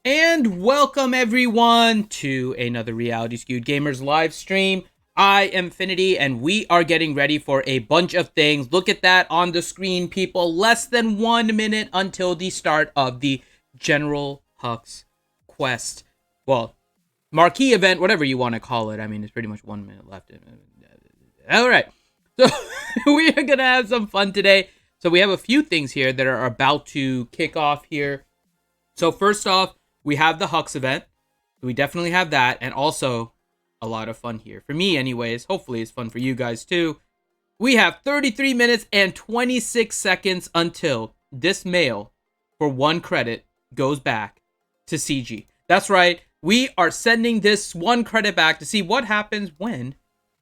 And welcome everyone to another Reality Skewed Gamers live stream. I am Infinity and we are getting ready for a bunch of things. Look at that on the screen, people. Less than 1 minute until the start of the General Hux quest. Well, marquee event, whatever you want to call it. I mean, it's pretty much 1 minute left. Alright, so we are gonna have some fun today. So we have a few things here that are about to kick off here. So first off, we have the Hux event. We definitely have that. And also a lot of fun here. For me anyways. Hopefully it's fun for you guys too. We have 33 minutes and 26 seconds until this mail for 1 credit goes back to CG. That's right. We are sending this 1 credit back to see what happens when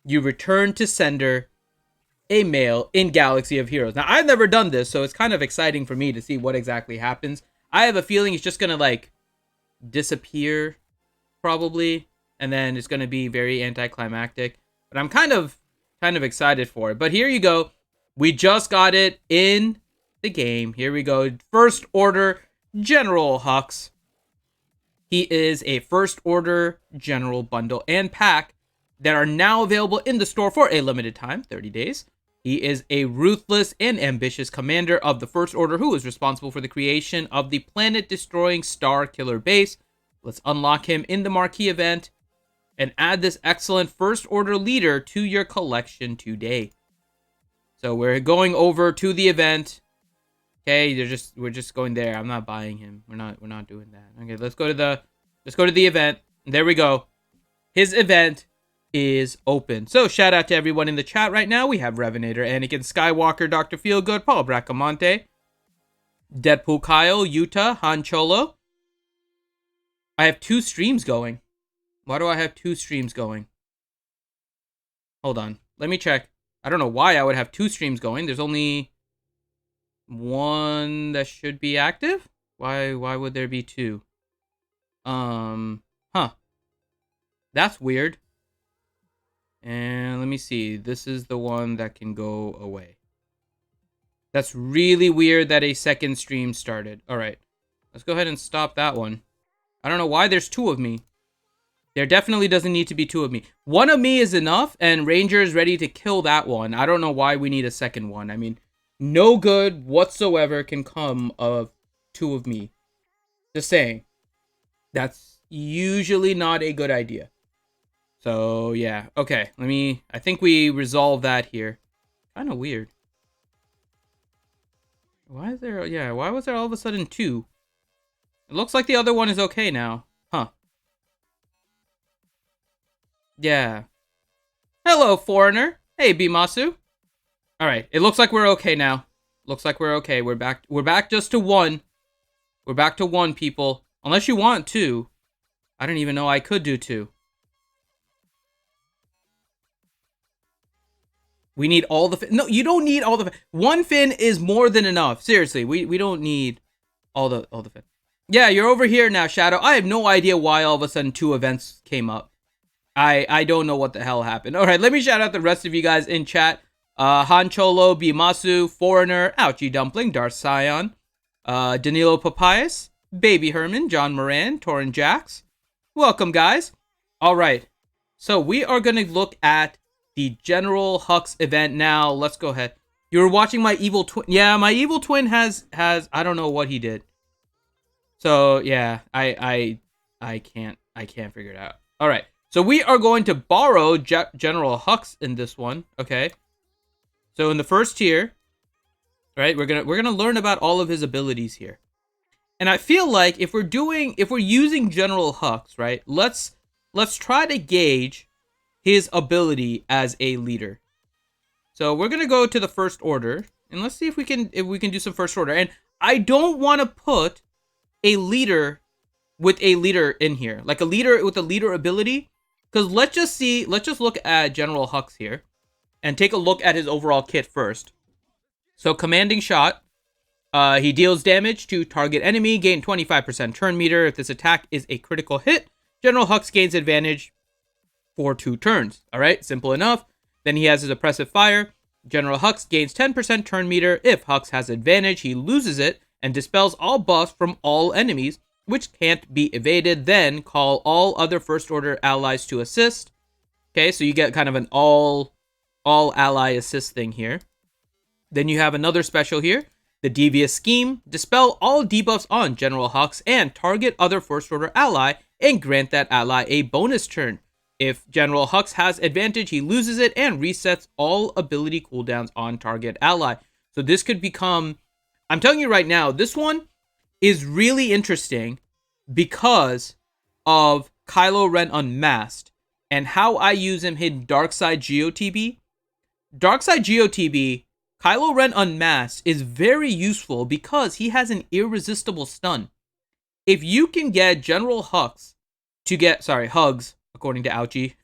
you return to sender a mail in Galaxy of Heroes. Now, I've never done this, so it's kind of exciting for me to see what exactly happens. I have a feeling it's just going to, like, disappear, probably, and then it's going to be very anticlimactic. But I'm kind of excited for it. But here you go. We just got it in the game. Here we go. First Order General Hux. He is a First Order General bundle and pack that are now available in the store for a limited time, 30 days. He is a ruthless and ambitious commander of the First Order who is responsible for the creation of the planet-destroying Star Killer base. Let's unlock him in the Marquee event and add this excellent First Order leader to your collection today. So we're going over to the event. Okay, we're just going there. I'm not buying him. We're not doing that. Okay, let's go to the event. There we go. His event is open. So shout out to everyone in the chat right now. We have Revenator, Anakin Skywalker, Dr. Feelgood, Paul Bracamonte, Deadpool Kyle, Utah, Han Cholo. I have 2 streams going. Why do I have 2 streams going? Hold on. Let me check. I don't know why I would have 2 streams going. There's only 1 that should be active. Why would there be 2? That's weird. And let me see. This is the one that can go away. That's really weird that a second stream started. All right. Let's go ahead and stop that one. I don't know why there's 2 of me. There definitely doesn't need to be 2 of me. 1 of me is enough, and Ranger is ready to kill that one. I don't know why we need a second one. I mean, no good whatsoever can come of 2 of me. Just saying. That's usually not a good idea. So, yeah. Okay, I think we resolve that here. Kind of weird. Why was there all of a sudden 2? It looks like the other one is okay now. Huh. Yeah. Hello, Foreigner. Hey, Bimasu. Alright, it looks like we're okay now. Looks like we're okay. We're back just to 1. We're back to 1, people. Unless you want 2. I don't even know I could do 2. We need all the... No, you don't need all the... 1 fin is more than enough. Seriously, we don't need all the fin. Yeah, you're over here now, Shadow. I have no idea why all of a sudden 2 events came up. I don't know what the hell happened. Alright, let me shout out the rest of you guys in chat. Han Cholo, Bimasu, Foreigner, Ouchie Dumpling, Darth Scion, Danilo Papayas, Baby Herman, John Moran, Torin Jax. Welcome, guys. Alright, so we are going to look at the General Hux event now. Let's go ahead. You were watching my evil twin. Yeah, my evil twin has I don't know what he did. So yeah, I can't figure it out. All right, so we are going to borrow General Hux in this one. Okay, so in the first tier, right, we're gonna learn about all of his abilities here, and I feel like if we're using General Hux, right, let's try to gauge his ability as a leader. So we're gonna go to the First Order and let's see if we can do some First Order. And I don't want to put a leader with a leader in here, like a leader with a leader ability, because let's just look at General Hux here and take a look at his overall kit first. So commanding shot, He deals damage to target enemy, gain 25% turn meter. If this attack is a critical hit, General Hux gains advantage for 2 turns. All right, simple enough. Then he has his oppressive fire. General Hux gains 10% turn meter. If Hux has advantage, he loses it and dispels all buffs from all enemies, which can't be evaded. Then call all other first order allies to assist. Okay, so you get kind of an all ally assist thing here. Then you have another special here, the Devious Scheme. Dispel all debuffs on General Hux and target other first order ally and grant that ally a bonus turn. If General Hux has advantage, he loses it and resets all ability cooldowns on target ally. So this could become, I'm telling you right now, this one is really interesting because of Kylo Ren Unmasked and how I use him in Darkside GOTB. Darkside GOTB, Kylo Ren Unmasked is very useful because he has an irresistible stun. If you can get General Hux to get, Hugs, according to Ouchie,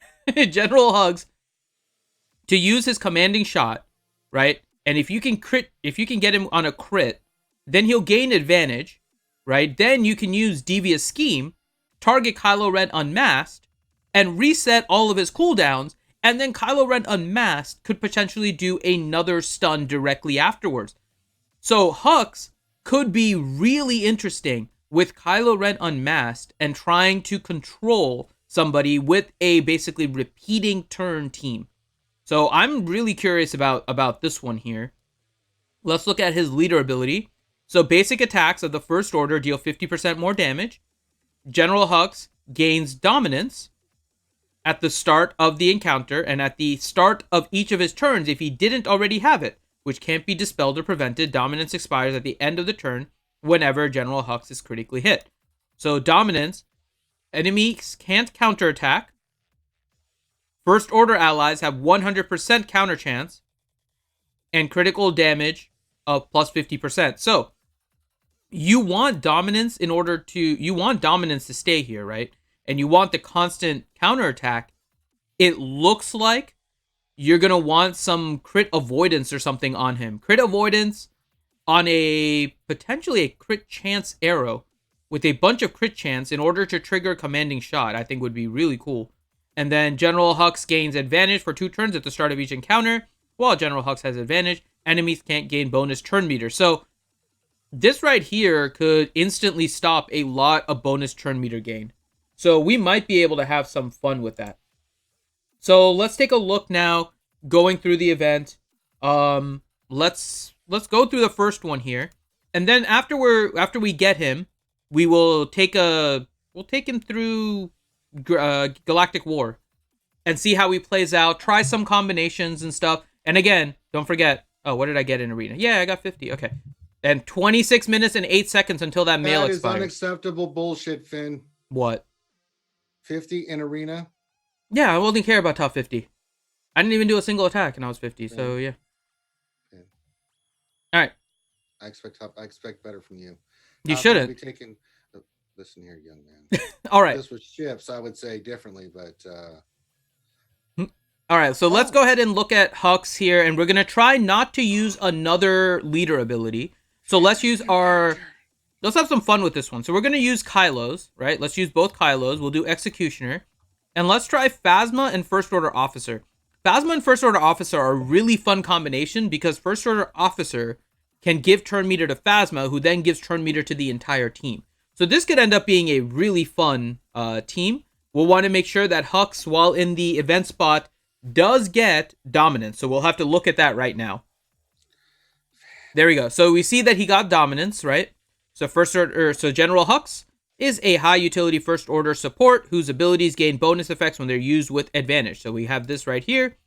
General Hux to use his commanding shot, right? And if you can get him on a crit, then he'll gain advantage, right? Then you can use Devious Scheme, target Kylo Ren Unmasked, and reset all of his cooldowns, and then Kylo Ren Unmasked could potentially do another stun directly afterwards. So Hux could be really interesting with Kylo Ren Unmasked and trying to control somebody with a basically repeating turn team. So I'm really curious about this one here. Let's look at his leader ability. So basic attacks of the first order deal 50% more damage. General Hux gains dominance at the start of the encounter and at the start of each of his turns if he didn't already have it, which can't be dispelled or prevented. Dominance expires at the end of the turn whenever General Hux is critically hit. So dominance, enemies can't counterattack. First order allies have 100% counter chance and critical damage of plus 50%. So you want dominance to stay here, right? And you want the constant counterattack. It looks like you're going to want some crit avoidance or something on him. Crit avoidance on potentially a crit chance arrow with a bunch of crit chance in order to trigger a commanding shot, I think would be really cool. And then General Hux gains advantage for 2 turns at the start of each encounter. While General Hux has advantage, enemies can't gain bonus turn meter. So this right here could instantly stop a lot of bonus turn meter gain. So we might be able to have some fun with that. So let's take a look now, going through the event. Let's go through the first one here, and then after we get him, we'll take him through Galactic War and see how he plays out. Try some combinations and stuff. And again, don't forget. Oh, what did I get in arena? Yeah, I got 50. Okay, and 26 minutes and 8 seconds until that mail expires. That is unacceptable bullshit, Finn. What? 50 in arena? Yeah, I only care about top 50. I didn't even do a single attack and I was 50, so yeah. All right. I expect better from you. You shouldn't. Listen here, young man. All right. If this was ships, I would say differently, but all right, so let's go ahead and look at Hux here, and we're going to try not to use another leader ability. So let's have some fun with this one. So we're going to use Kylo's, right? Let's use both Kylo's. We'll do Executioner. And let's try Phasma and First Order Officer. Phasma and First Order Officer are a really fun combination because First Order Officer can give turn meter to Phasma, who then gives turn meter to the entire team. So this could end up being a really fun team. We'll want to make sure that Hux, while in the event spot, does get dominance. So we'll have to look at that right now. There we go. So we see that he got dominance, right? So General Hux is a high utility first order support whose abilities gain bonus effects when they're used with advantage. So we have this right here.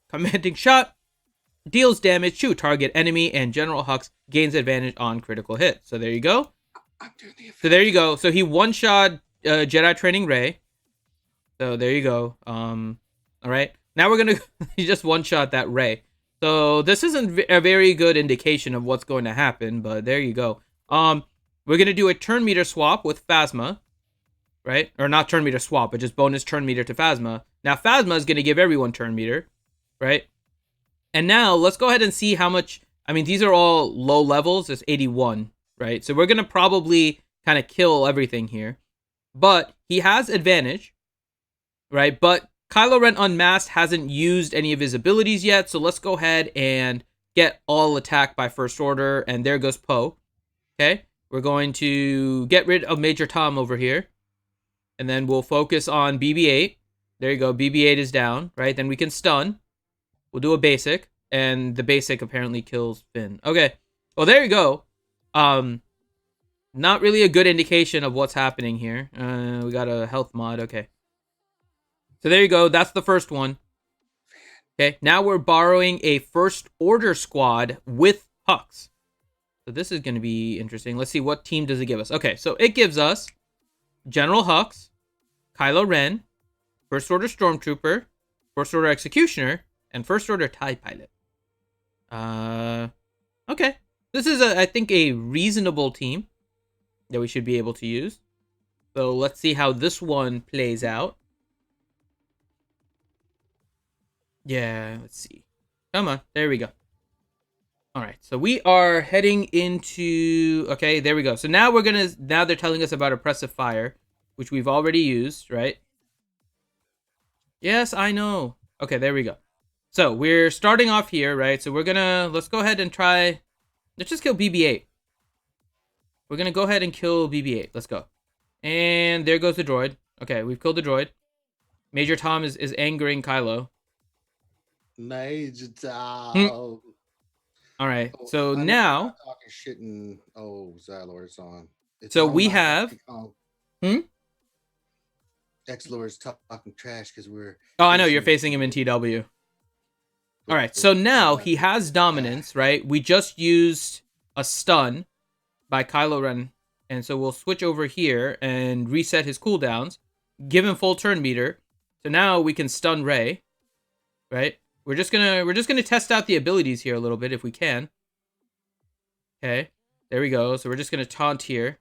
Commanding shot deals damage to target enemy, and General Hux gains advantage on critical hit. So there you go. So there you go. So he one-shot Jedi Training Rey. So there you go. All right. Now we're going to just one-shot that Rey. So this isn't a very good indication of what's going to happen, but there you go. We're going to do a turn meter swap with Phasma, right? Or not turn meter swap, but just bonus turn meter to Phasma. Now Phasma is going to give everyone turn meter, right? And now let's go ahead and see how much I mean, these are all low levels. It's 81, right? So we're going to probably kind of kill everything here. But he has advantage, right? But Kylo Ren Unmasked hasn't used any of his abilities yet. So let's go ahead and get all attack by First Order. And there goes Poe. Okay? We're going to get rid of Major Tom over here. And then we'll focus on BB-8. There you go. BB-8 is down, right? Then we can stun. We'll do a basic. And the basic apparently kills Finn. Okay. Well, there you go. Not really a good indication of what's happening here. We got a health mod. Okay. So there you go. That's the first one. Okay. Now we're borrowing a First Order squad with Hux. So this is going to be interesting. Let's see, what team does it give us? Okay. So it gives us General Hux, Kylo Ren, First Order Stormtrooper, First Order Executioner, and First Order TIE Pilot. Okay. This is, I think, a reasonable team that we should be able to use. So let's see how this one plays out. Yeah, let's see. Come on. There we go. All right. So we are heading into... Okay, there we go. So now now they're telling us about Oppressive Fire, which we've already used, right? Yes, I know. Okay, there we go. So we're starting off here, right? So let's go ahead and try... Let's just kill BB-8. We're gonna go ahead and kill BB-8. Let's go. And there goes the droid. Okay, we've killed the droid. Major Tom is angering Kylo. Major Tom. All right, so now... talking shit and... Oh, Xylor's on. So we have... X-Lord's talking trash because we're... Oh, I know, you're facing him in TW. All right, so now he has dominance, right? We just used a stun by Kylo Ren, and so we'll switch over here and reset his cooldowns, give him full turn meter. So now we can stun Rey, right? We're just gonna test out the abilities here a little bit if we can. Okay, there we go. So we're just gonna taunt here.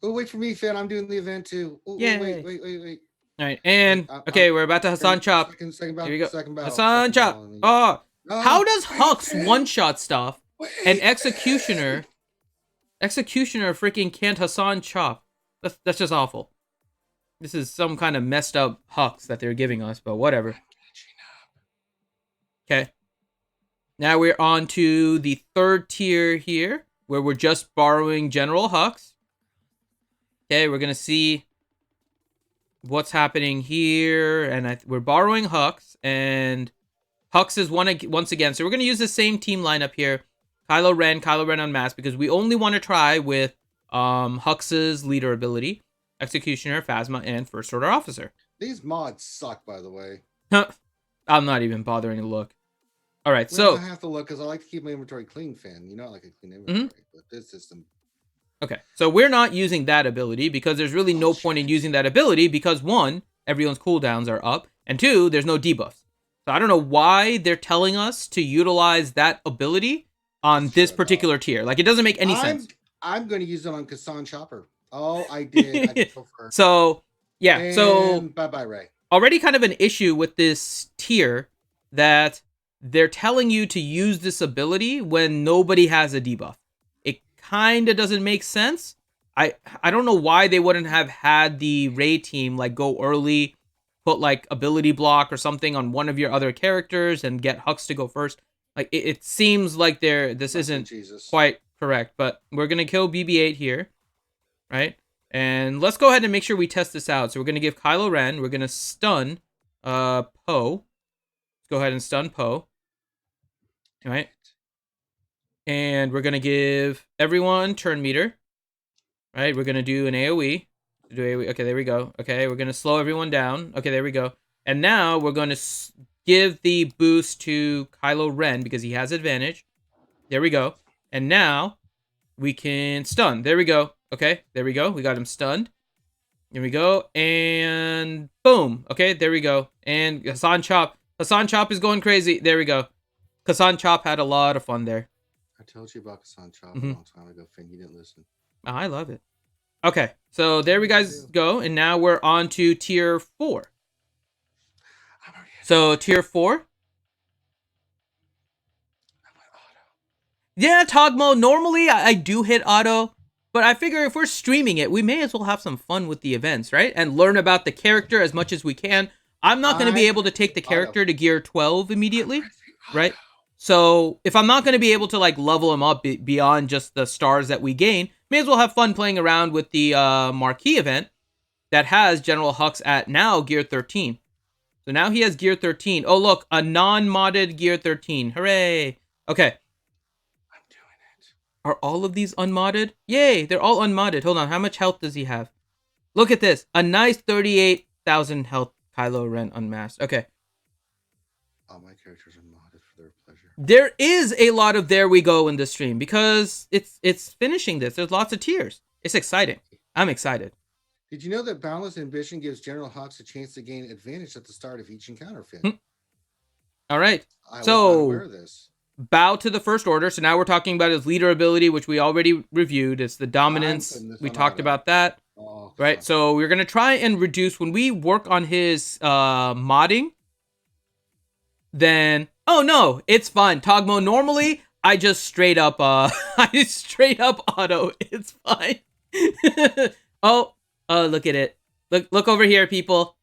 Oh, wait for me, Finn. I'm doing the event too. Oh, wait. All right, and okay, we're about to Hassan Chop. Second battle, Here we go. Second battle, Hassan Chop. Oh, how does Hux one-shot stuff and Executioner freaking can't Hassan Chop? That's just awful. This is some kind of messed up Hux that they're giving us, but whatever. Okay. Now we're on to the third tier here, where we're just borrowing General Hux. Okay, we're gonna see what's happening here, and we're borrowing Hux, and Hux is once again. So we're gonna use the same team lineup here: Kylo Ren Unmasked, because we only want to try with Hux's leader ability, Executioner, Phasma, and First Order Officer. These mods suck, by the way. I'm not even bothering to look. All right, so I have to look because I like to keep my inventory clean, Finn. You know, I like a clean inventory, but this system. Okay, so we're not using that ability because there's really no point in using that ability because, one, everyone's cooldowns are up, and two, there's no debuffs. So I don't know why they're telling us to utilize that ability on this particular tier. Like, it doesn't make any sense. I'm going to use it on Kassan Chopper. Oh, I did. I did go first. So, yeah. And so, bye-bye, Rey. Already kind of an issue with this tier that they're telling you to use this ability when nobody has a debuff. Kind of doesn't make sense. I don't know why they wouldn't have had the Rey team like go early, put like ability block or something on one of your other characters and get Hux to go first. Like it seems like this isn't quite correct, but we're gonna kill BB-8 here, right? And let's go ahead and make sure we test this out. So we're gonna give Kylo Ren. We're gonna stun Poe. Let's go ahead and stun Poe. All right. And we're going to give everyone turn meter. Right? We're going to do an AoE. Okay, there we go. Okay, we're going to slow everyone down. Okay, there we go. And now we're going to give the boost to Kylo Ren because he has advantage. There we go. And now we can stun. There we go. Okay, there we go. We got him stunned. Here we go. And boom. Okay, there we go. And Hassan Chop. Hassan Chop is going crazy. There we go. Hassan Chop had a lot of fun there. I told you about Kassan Chop a long time ago, Finn. You didn't listen. Oh, I love it. Okay, so there we guys go, and now we're on to tier 4. So tier 4. Yeah, Togmo. Normally, I do hit auto, but I figure if we're streaming it, we may as well have some fun with the events, right? And learn about the character as much as we can. I'm not going to be able to take the character to gear 12 immediately, right? So if I'm not going to be able to like level him up beyond just the stars that we gain, may as well have fun playing around with the marquee event that has General Hux at now gear 13. So now he has gear 13. Oh, look, a non-modded gear 13. Hooray. Okay. I'm doing it. Are all of these unmodded? Yay, they're all unmodded. Hold on, how much health does he have? Look at this. A nice 38,000 health Kylo Ren unmasked. Okay. All my characters are modded for their pleasure. There is a lot of there we go in the stream because it's finishing this. There's lots of tiers. It's exciting. I'm excited. Did you know that Boundless Ambition gives General Hux a chance to gain advantage at the start of each encounter, Finn? All right. I was not aware of this. Bow to the First Order. So now we're talking about his leader ability, which we already reviewed. It's the dominance. We talked about that. Oh, right? So we're going to try and reduce when we work on his modding. Then, oh no, it's fine. Togmo, normally I just straight up I straight up auto. It's fine. Oh, look at it. Look over here, people.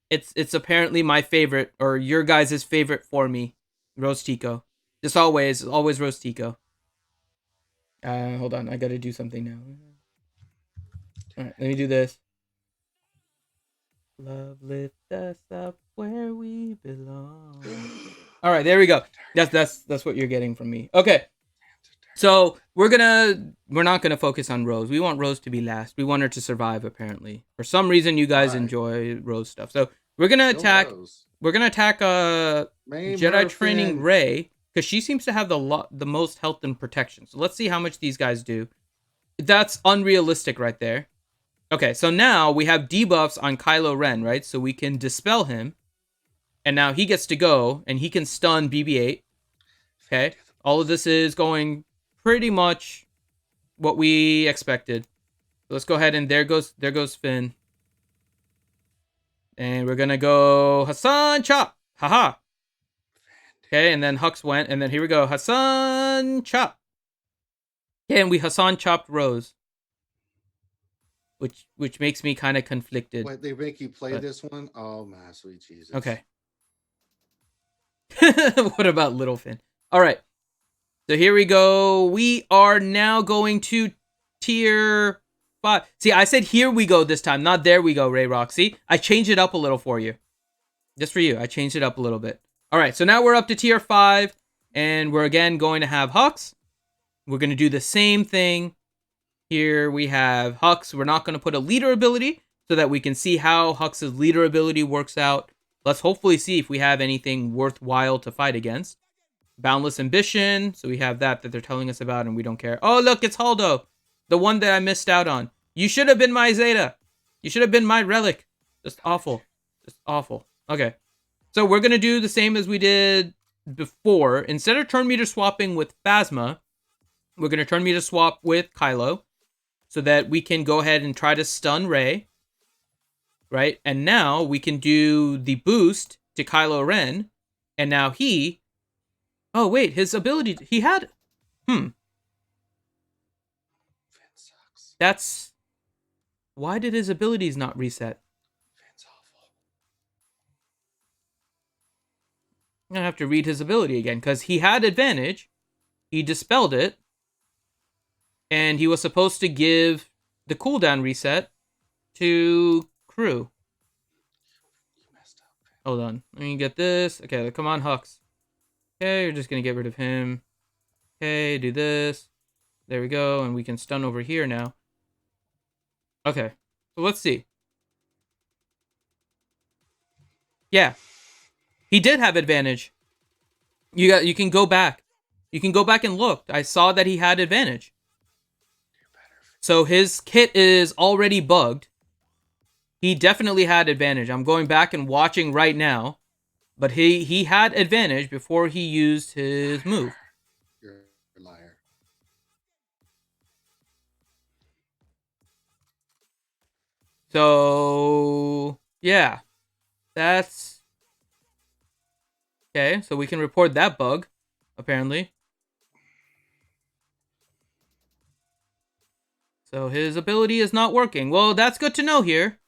It's apparently my favorite, or your guys' favorite for me. Rose Tico. Just always Rose Tico. Hold on, I gotta do something now. Alright, let me do this. Love lift us up where we belong. Alright, there we go. That's what you're getting from me. Okay. So we're not gonna focus on Rose. We want Rose to be last. We want her to survive, apparently. For some reason you guys enjoy Rose stuff. So we're gonna attack Jedi Training Rey, because she seems to have the most health and protection. So let's see how much these guys do. That's unrealistic right there. Okay, so now we have debuffs on Kylo Ren, right? So we can dispel him. And now he gets to go, and he can stun BB-8. Okay, all of this is going pretty much what we expected. So let's go ahead, and there goes Finn. And we're gonna go Hassan Chop. Haha. Okay, and then Hux went, and then here we go. Hassan Chop. Yeah, and we Hassan chopped Rose. Which makes me kind of conflicted. Wait, they make you play this one? Oh my sweet Jesus. Okay. What about Little Finn? All right. So here we go. We are now going to tier 5. See, I said here we go this time, not there we go, Ray Roxy. I changed it up a little for you. Just for you. I changed it up a little bit. All right. So now we're up to tier 5. And we're again going to have Hux. We're going to do the same thing. Here we have Hux. We're not going to put a leader ability so that we can see how Hux's leader ability works out. Let's hopefully see if we have anything worthwhile to fight against. Boundless Ambition. So we have that they're telling us about and we don't care. Oh, look, it's Haldo. The one that I missed out on. You should have been my Zeta. You should have been my Relic. Just awful. Just awful. Okay. So we're going to do the same as we did before. Instead of turn meter swapping with Phasma, we're going to turn meter swap with Kylo. So that we can go ahead and try to stun Rey. Right? And now we can do the boost to Kylo Ren. And now he... Oh, wait. His ability... He had... That's... Why did his abilities not reset? Finn's awful. I'm going to have to read his ability again. Because he had advantage. He dispelled it. And he was supposed to give the cooldown reset to crew. You messed up. Hold on. Let me get this. Okay, come on, Hux. Okay, you're just going to get rid of him. Okay, do this. There we go. And we can stun over here now. Okay. So let's see. Yeah. He did have advantage. You can go back. You can go back and look. I saw that he had advantage. So his kit is already bugged. He definitely had advantage. I'm going back and watching right now. But he had advantage before he used his move. You're a liar. So, yeah. That's... Okay, so we can report that bug, apparently. So his ability is not working. Well, that's good to know here.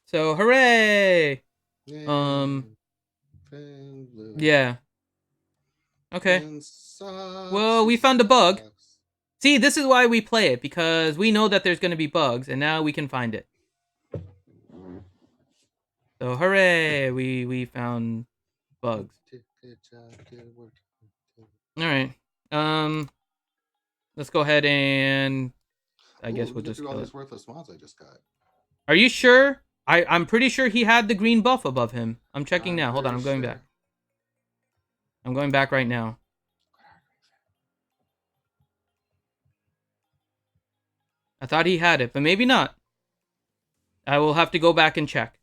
So hooray! Yay. Finn blew it. Yeah. Okay. Finn sucks. Well, we He found a bug. sucks. See, this is why we play it, because we know that there's going to be bugs, and now we can find it. So hooray! We found bugs. Good job. Good work. All right. Let's go ahead and I guess Ooh, we'll get just through all kill these it. worthless mods I just got. Are you sure? I'm pretty sure he had the green buff above him. I'm checking now. Hold on, I'm going very back. I'm going back right now. I thought he had it, but maybe not. I will have to go back and check.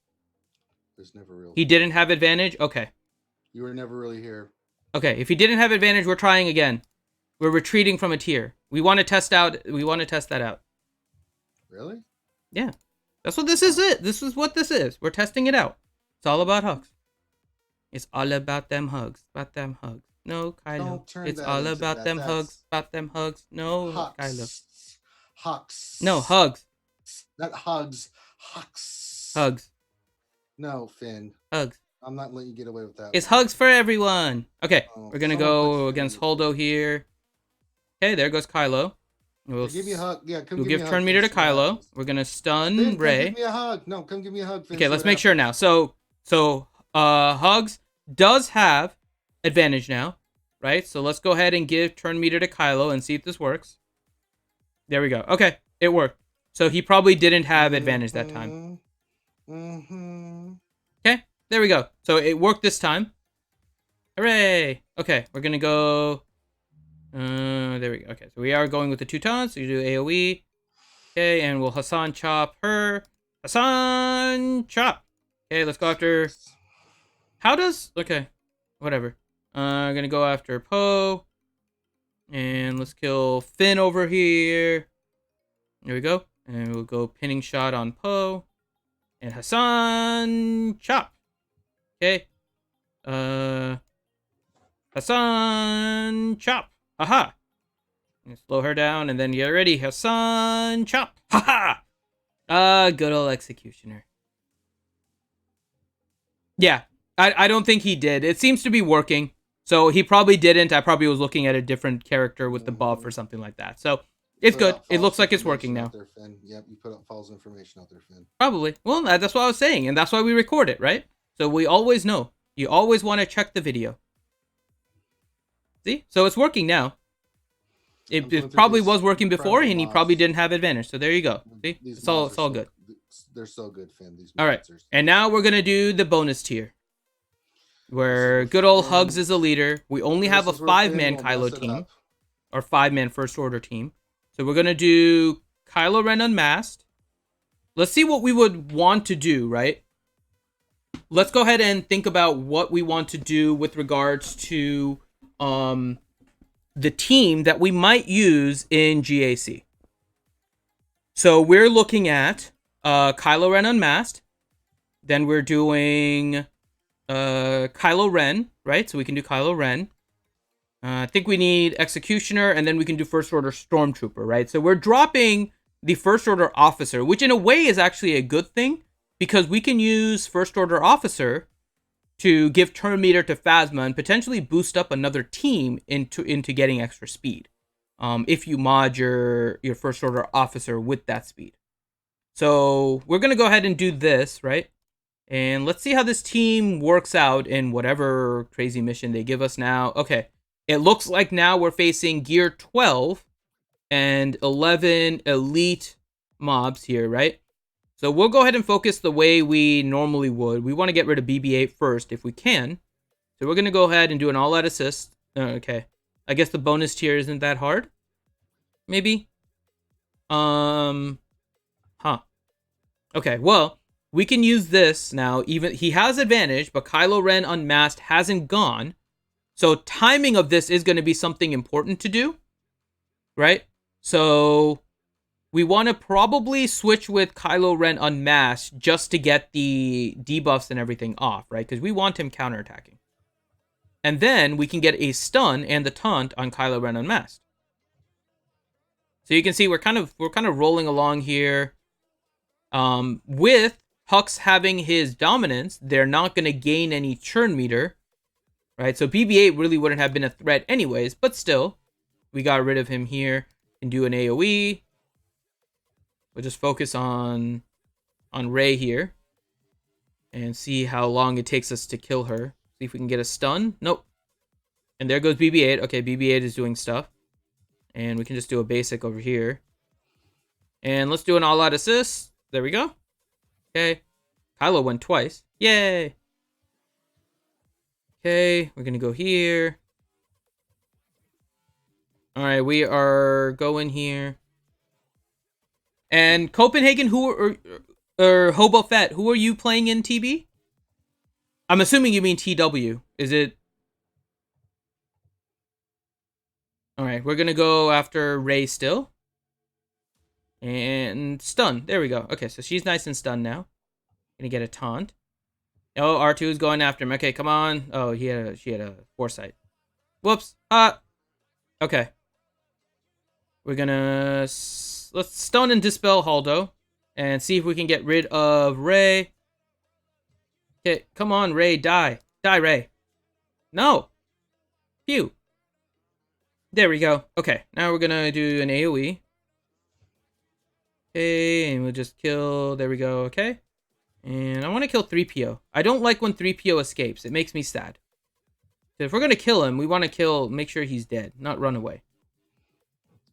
There's never real. He didn't have advantage? Okay. You were never really here. Okay, if he didn't have advantage, we're trying again. We're retreating from a tier. We want to test that out. Really? Yeah. That's what this is. This is what this is. We're testing it out. It's all about hugs. It's all about them hugs. About them hugs. No, Kylo. Don't turn It's that all into about that. them That's hugs. About them hugs. No, Hux. Kylo. Hux. No, hugs. Not hugs. Hux. Hugs. No, Finn. Hugs. I'm not letting you get away with that. It's hugs for everyone. Okay, Oh, we're gonna someone go put against Finn. Holdo here. Okay, there goes Kylo. We'll give me a hug. Yeah, come We'll give give me a turn hug. meter to Finn, see what Kylo. happens. We're gonna stun Finn, come Rey. give me a hug. No, come give me a hug, Finn. Okay, see let's what make sure now. happens. So Hugs does have advantage now, right? So let's go ahead and give turn meter to Kylo and see if this works. There we go. Okay, it worked. So he probably didn't have advantage that time. Okay, there we go. So it worked this time. Hooray! Okay, we're gonna go. There we go. Okay, so we are going with the two taunts. So you do AoE. Okay, and we'll Hassan chop her. Hassan chop. Okay, let's go after. How does? Okay, whatever. Gonna go after Poe, and let's kill Finn over here. There we go, and we'll go pinning shot on Poe, and Hassan chop. Okay. Hassan chop. Haha. Slow her down, and then get ready. Hassan chop. Haha. Good old executioner. Yeah, I don't think he did. It seems to be working. So he probably didn't. I probably was looking at a different character with the buff or something like that. So it's good. It looks like it's working now. There, Finn. Yep, you put up false information out there, Finn. Probably. Well, that's what I was saying, and that's why we record it, right? So we always know. You always want to check the video. See? So it's working now. It probably was working before, and he probably didn't have advantage. So there you go. See? It's all good. They're so good, Finn. These all right. And now we're going to do the bonus tier. Where good old Hugs is a leader. We only have a 5-man Kylo team. Or 5-man First Order team. So we're going to do Kylo Ren Unmasked. Let's see what we would want to do, right? Let's go ahead and think about what we want to do with regards to the team that we might use in GAC. So we're looking at Kylo Ren Unmasked. Then we're doing Kylo Ren, right? So we can do Kylo Ren. I think we need Executioner, and then we can do First Order Stormtrooper, right? So we're dropping the First Order Officer, which in a way is actually a good thing, because we can use First Order Officer to give turn meter to Phasma and potentially boost up another team into getting extra speed. If you mod your First Order Officer with that speed. So we're going to go ahead and do this, right? And let's see how this team works out in whatever crazy mission they give us now. Okay, it looks like now we're facing Gear 12 and 11 Elite mobs here, right? So we'll go ahead and focus the way we normally would. We want to get rid of BB-8 first if we can. So we're going to go ahead and do an all-out assist. Okay, I guess the bonus tier isn't that hard. Maybe? Huh. Okay, well, we can use this now. Even he has advantage, but Kylo Ren Unmasked hasn't gone. So timing of this is going to be something important to do, right? So we want to probably switch with Kylo Ren Unmasked just to get the debuffs and everything off, right? Because we want him counterattacking. And then we can get a stun and the taunt on Kylo Ren Unmasked. So you can see we're kind of rolling along here. With Hux having his dominance, they're not going to gain any churn meter, right? So BB-8 really wouldn't have been a threat anyways, but still, we got rid of him here. Can do an AoE. We'll just focus on Rey here and see how long it takes us to kill her. See if we can get a stun. Nope. And there goes BB-8. Okay, BB-8 is doing stuff. And we can just do a basic over here. And let's do an all-out assist. There we go. Okay. Kylo went twice. Yay. Okay, we're going to go here. All right, we are going here. And Copenhagen, or Hobo Fett, who are you playing in TB? I'm assuming you mean TW. Is it? All right, we're going to go after Rey still. And stun. There we go. Okay, so she's nice and stunned now. Gonna get a taunt. Oh, R2 is going after him. Okay, come on. Oh, she had a foresight. Whoops. Okay. We're gonna let's stun and dispel Haldo and see if we can get rid of Rey. Okay, come on, Rey, die. Die, Rey. No. Phew. There we go. Okay, now we're gonna do an AoE. Okay, and we'll just kill. There we go. Okay. And I want to kill 3PO. I don't like when 3PO escapes. It makes me sad. So if we're going to kill him, we want to make sure he's dead, not run away.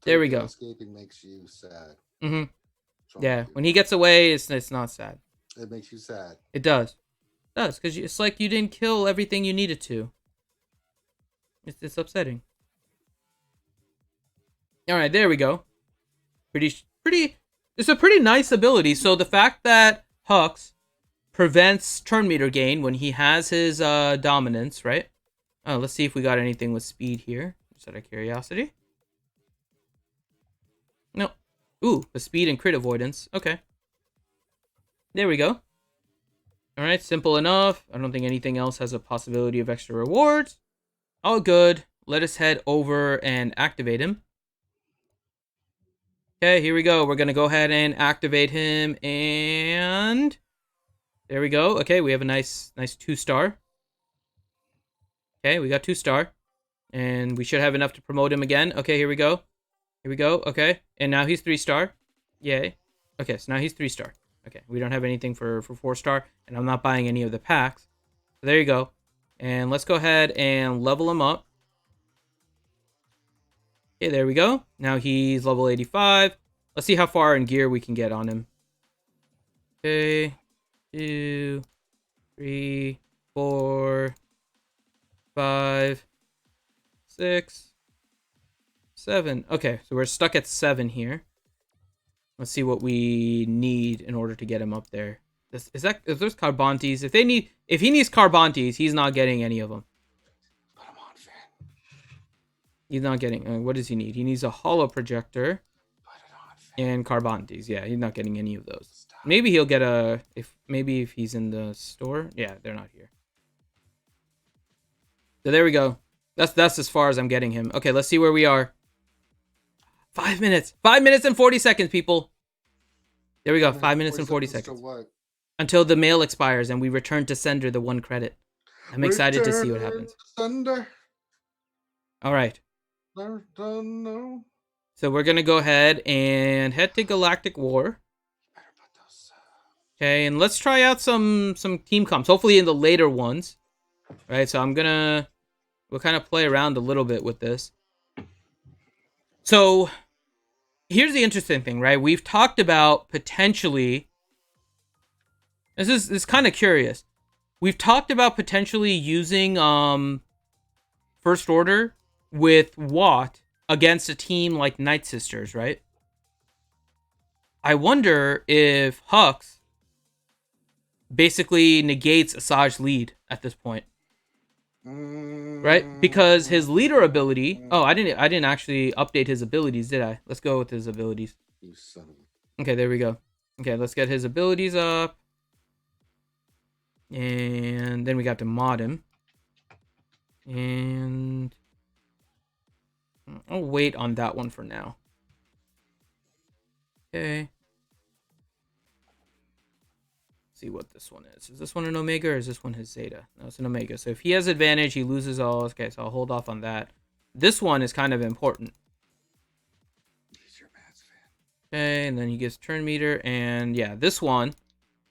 There we go. Escaping makes you sad. Mm-hmm. Yeah, when he gets away, it's not sad. It makes you sad. It does. It does, because it's like you didn't kill everything you needed to. It's upsetting. All right, there we go. It's a pretty nice ability. So the fact that Hux prevents turn meter gain when he has his dominance, right? Oh, let's see if we got anything with speed here. Just out of curiosity. No. Ooh, the speed and crit avoidance. Okay. There we go. All right, simple enough. I don't think anything else has a possibility of extra rewards. All good. Let us head over and activate him. Okay, here we go. We're going to go ahead and activate him, and there we go. Okay, we have a nice 2-star. Okay, we got 2-star, and we should have enough to promote him again. Okay, here we go. Here we go. Okay, and now he's 3-star. Yay. Okay, so now he's 3-star. Okay, we don't have anything for 4-star, and I'm not buying any of the packs. So there you go. And let's go ahead and level him up. Okay, there we go. Now he's level 85. Let's see how far in gear we can get on him. Okay. 2, 3, 4, 5, 6, 7. Okay, so we're stuck at 7 here. Let's see what we need in order to get him up there. If there's Carbantes, if he needs Carbantes, he's not getting any of them. Put him on, fan. He's not getting. What does he need? He needs a holo projector. Put it on, fan. And Carbantes. Yeah, he's not getting any of those. Stop. Maybe he'll get if he's in the store. Yeah, they're not here. So there we go. That's as far as I'm getting him. Okay, let's see where we are. 5 minutes. 5 minutes and 40 seconds, people. There we go. 5 minutes and 40 seconds. Until the mail expires and we return to sender the 1 credit. I'm excited to see what happens. Sender. All right. No. So we're going to go ahead and head to Galactic War. Okay, and let's try out some team comps. Hopefully in the later ones. All right, so we'll kind of play around a little bit with this. So here's the interesting thing, right? We've talked about potentially, this is kind of curious. We've talked about potentially using First Order with Watt against a team like Night Sisters, right? I wonder if Hux basically negates Asajj's lead at this point. Right? Because his leader ability... Oh, I didn't actually update his abilities, did I? Let's go with his abilities. You son of a... Okay, there we go. Okay, let's get his abilities up. And then we got to mod him. And I'll wait on that one for now. Okay. See what this one is. Is this one an Omega or is this one his Zeta? No, it's an Omega. So if he has advantage, he loses all. Okay, so I'll hold off on that. This one is kind of important. He's your Mats fan. Okay, and then he gets turn meter, and yeah, this one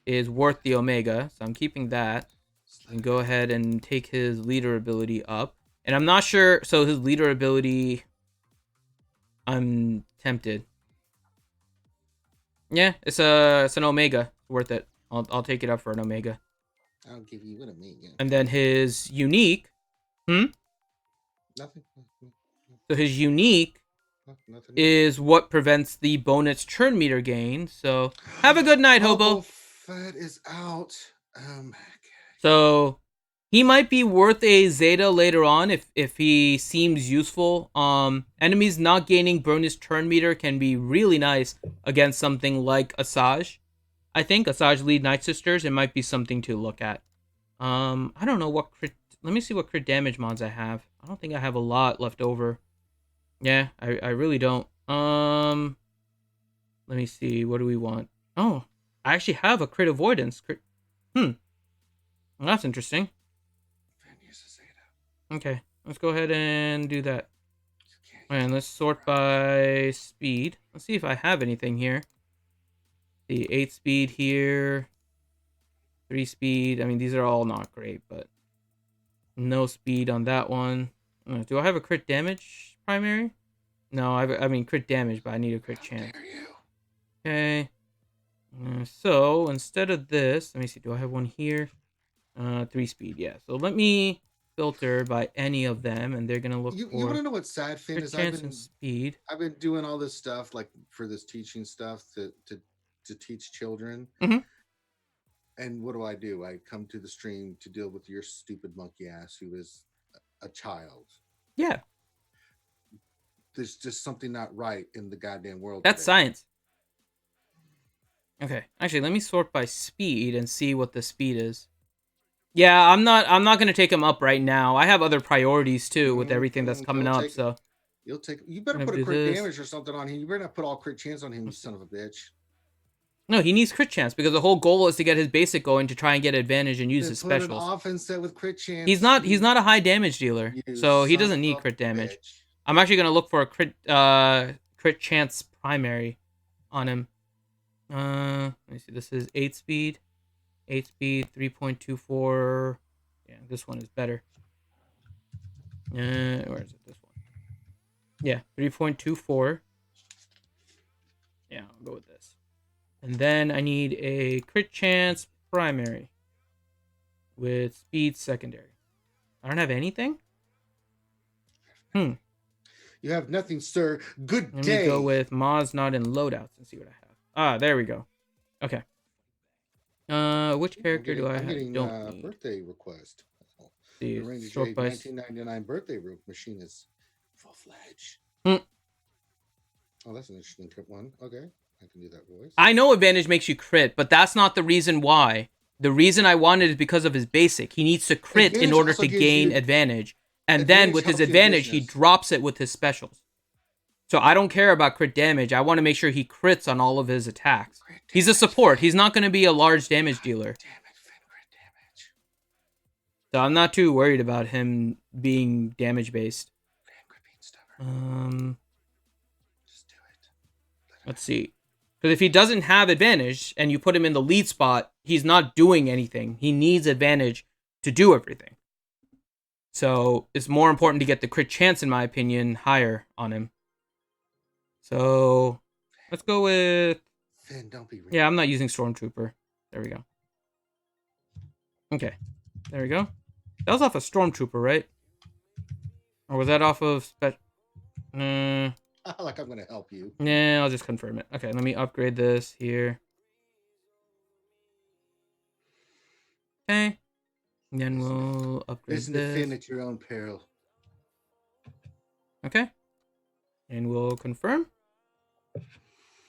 is worth the Omega, so I'm keeping that. And go ahead and take his leader ability up. And I'm not sure, so his leader ability, I'm tempted. Yeah, it's an Omega. Worth it. I'll take it up for an Omega. I'll give you what I mean. Yeah. And then his unique. Nothing. So his unique Nothing. is what prevents the bonus turn meter gain. So have a good night, Hobo. Fett is out. Oh my god. So he might be worth a Zeta later on if he seems useful. Enemies not gaining bonus turn meter can be really nice against something like Asajj. I think Asajj lead Night Sisters. It might be something to look at. I don't know what crit. Let me see what crit damage mods I have. I don't think I have a lot left over. Yeah, I really don't. Let me see. What do we want? Oh, I actually have a crit avoidance. Well, that's interesting. Okay, let's go ahead and do that. And let's sort by speed. Let's see if I have anything here. The 8 speed here. 3 speed. I mean, these are all not great, but no speed on that one. Do I have a crit damage primary? No, I mean crit damage, but I need a crit chance. Okay. So instead of this, let me see. Do I have one here? 3 speed. Yeah. So let me filter by any of them, and they're gonna look for. You want to know what's sad, Finn? Crit Is chance and speed. I've been doing all this stuff like for this teaching stuff to teach children. Mm-hmm. And what do? I come to the stream to deal with your stupid monkey ass who is a child. Yeah. There's just something not right in the goddamn world. That's science. Okay. Actually, let me sort by speed and see what the speed is. Yeah, I'm not gonna take him up right now. I have other priorities too with everything that's coming up. So you better put a crit damage or something on him. You better not put all crit chance on him, you son of a bitch. No, he needs crit chance because the whole goal is to get his basic going to try and get advantage and use his specials. Put an offense set with crit chance. He's not a high damage dealer, so he doesn't need crit damage. I'm actually gonna look for a crit chance primary on him. Let me see. This is 8 speed. 8 speed, 3.24. Yeah, this one is better. Where is it? This one. Yeah, 3.24. Yeah, I'll go with this. And then I need a crit chance primary with speed secondary. I don't have anything? You have nothing, sir. Good day. Let me go with Maz not in loadouts and see what I have. Ah, there we go. Okay. Which character do I have? Don't need. Birthday request. See, the Ranger J 1999 birthday machine is full-fledged. Oh, that's an interesting one. Okay, I can do that voice. I know advantage makes you crit, but that's not the reason why. The reason I wanted is because of his basic. He needs to crit in order to gain advantage. And then with his advantage, he drops it with his specials. So I don't care about crit damage. I want to make sure he crits on all of his attacks. He's a support. He's not going to be a large damage dealer. So I'm not too worried about him being damage based. Let's see. Because if he doesn't have advantage and you put him in the lead spot, he's not doing anything. He needs advantage to do everything. So it's more important to get the crit chance, in my opinion, higher on him. So let's go with. Finn, don't be yeah, I'm not using Stormtrooper. There we go. Okay. There we go. That was off of Stormtrooper, right? Or was that off of like I'm gonna help you. Yeah, I'll just confirm it. Okay, let me upgrade this here. Okay. And then we'll upgrade Listen this. to Finn at your own peril. Okay. And we'll confirm.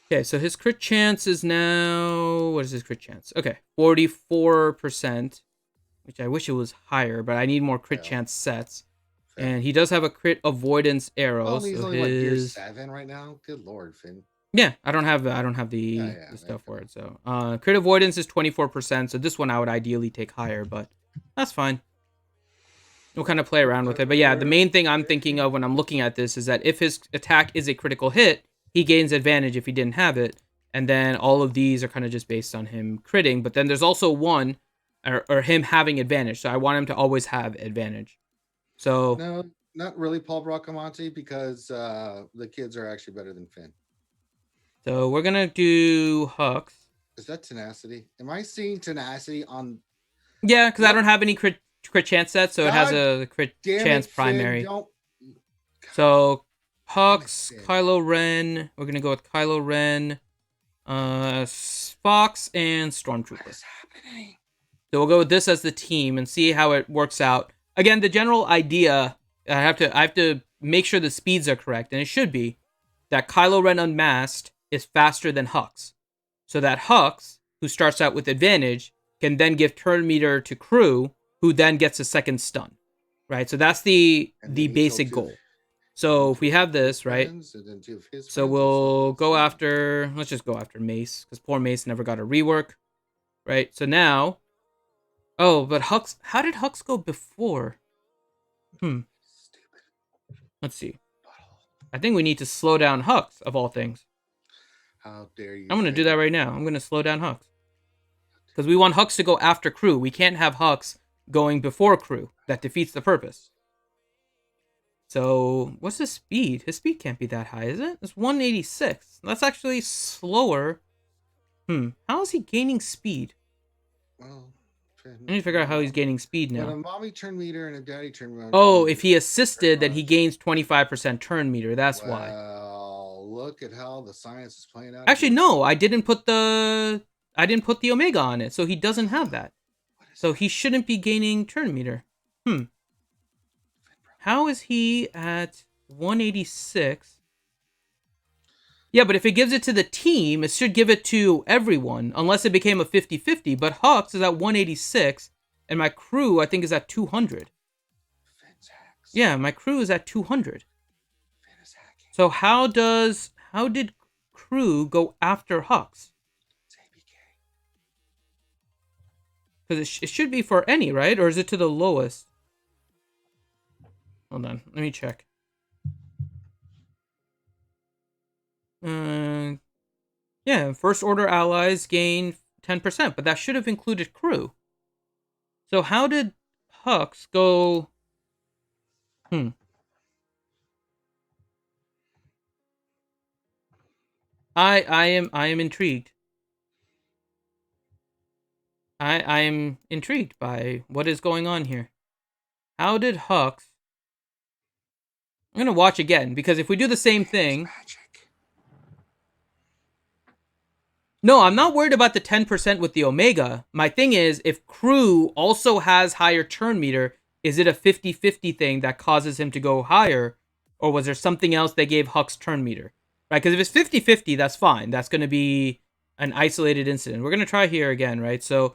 Okay, so his crit chance is now... What is his crit chance? Okay, 44%. Which I wish it was higher, but I need more crit chance sets. And he does have a crit avoidance arrow. Oh, he's so only, what, gear 7 right now? Good lord, Finn. Yeah, I don't have the stuff for it. So crit avoidance is 24%. So this one I would ideally take higher, but that's fine. We'll kind of play around with it. But yeah, the main thing I'm thinking of when I'm looking at this is that if his attack is a critical hit, he gains advantage if he didn't have it. And then all of these are kind of just based on him critting. But then there's also one, or him having advantage. So I want him to always have advantage. So no, not really Paul Bracamonte, because the kids are actually better than Finn. So we're going to do Hux. Is that tenacity? Am I seeing tenacity on? Yeah, because I don't have any crit chance set, so it has a crit chance primary. Finn, so Hux, Kylo Ren. We're gonna go with Kylo Ren, Fox, and Stormtrooper. What is happening? So we'll go with this as the team and see how it works out. Again, the general idea, I have to make sure the speeds are correct, and it should be that Kylo Ren unmasked is faster than Hux, so that Hux, who starts out with advantage, can then give turn meter to crew, who then gets a second stun, right? So that's the basic goal. So if we have this, right? So we'll go after, let's just go after Mace, because poor Mace never got a rework, right? So now, oh, but Hux, how did Hux go before? Let's see. I think we need to slow down Hux, of all things. How dare you? I'm going to do that right now. I'm going to slow down Hux. Because we want Hux to go after crew. We can't have Hux going before crew. That defeats the purpose. So, what's his speed? His speed can't be that high, is it? It's 186. That's actually slower. How is he gaining speed? Well, I need to figure out how he's gaining speed now. When a mommy turn meter and a daddy turn meter. Oh, if he assisted, then he gains 25% turn meter. That's why. Well, look at how the science is playing out. Actually, no, I didn't put the Omega on it, so he doesn't have that. So he shouldn't be gaining turn meter. How is he at 186? Yeah, but if it gives it to the team, it should give it to everyone, unless it became a 50-50. But Hux is at 186, and my crew, I think, is at 200. Yeah, my crew is at 200. So how did crew go after Hux? Because it should be for any, right? Or is it to the lowest? Hold on, let me check. Yeah, first order allies gain 10%, but that should have included crew. So how did Hux go? I am intrigued. I am intrigued by what is going on here. How did Hux? I'm gonna watch again, because if we do the same thing. No, I'm not worried about the 10% with the Omega. My thing is, if crew also has higher turn meter, is it a 50-50 thing that causes him to go higher? Or was there something else that gave Hux turn meter? Right, because if it's 50-50, that's fine. That's going to be an isolated incident. We're going to try here again, right? So,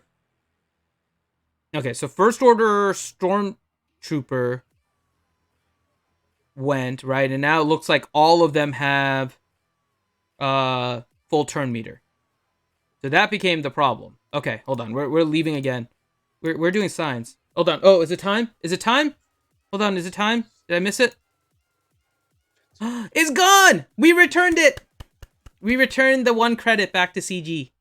okay, so first order Stormtrooper went, right? And now it looks like all of them have full turn meter. So that became the problem. Okay, hold on. We're leaving again. We're doing signs. Hold on. Oh, is it time? Is it time? Hold on. Is it time? Did I miss it? It's gone! We returned it! We returned the 1 credit back to CG.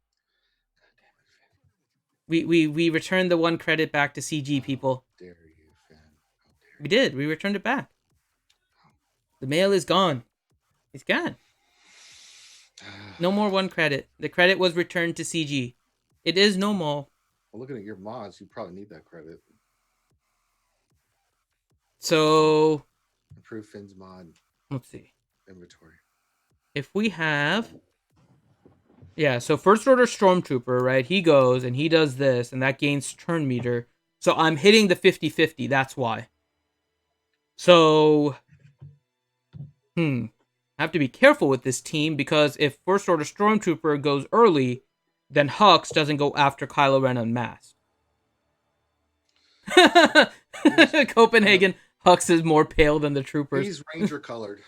We returned the 1 credit back to CG, people. How dare you, Finn? We did. We returned it back. The mail is gone. It's gone. No more 1 credit. The credit was returned to CG. It is no more. Well, looking at your mods, you probably need that credit. So, improve Finn's mod. Let's see. Inventory. If we have, yeah, so first order Stormtrooper, right? He goes and he does this, and that gains turn meter. So I'm hitting the 50-50. That's why. So, I have to be careful with this team, because if first order Stormtrooper goes early, then Hux doesn't go after Kylo Ren unmasked. Copenhagen, Hux is more pale than the troopers. He's ranger colored.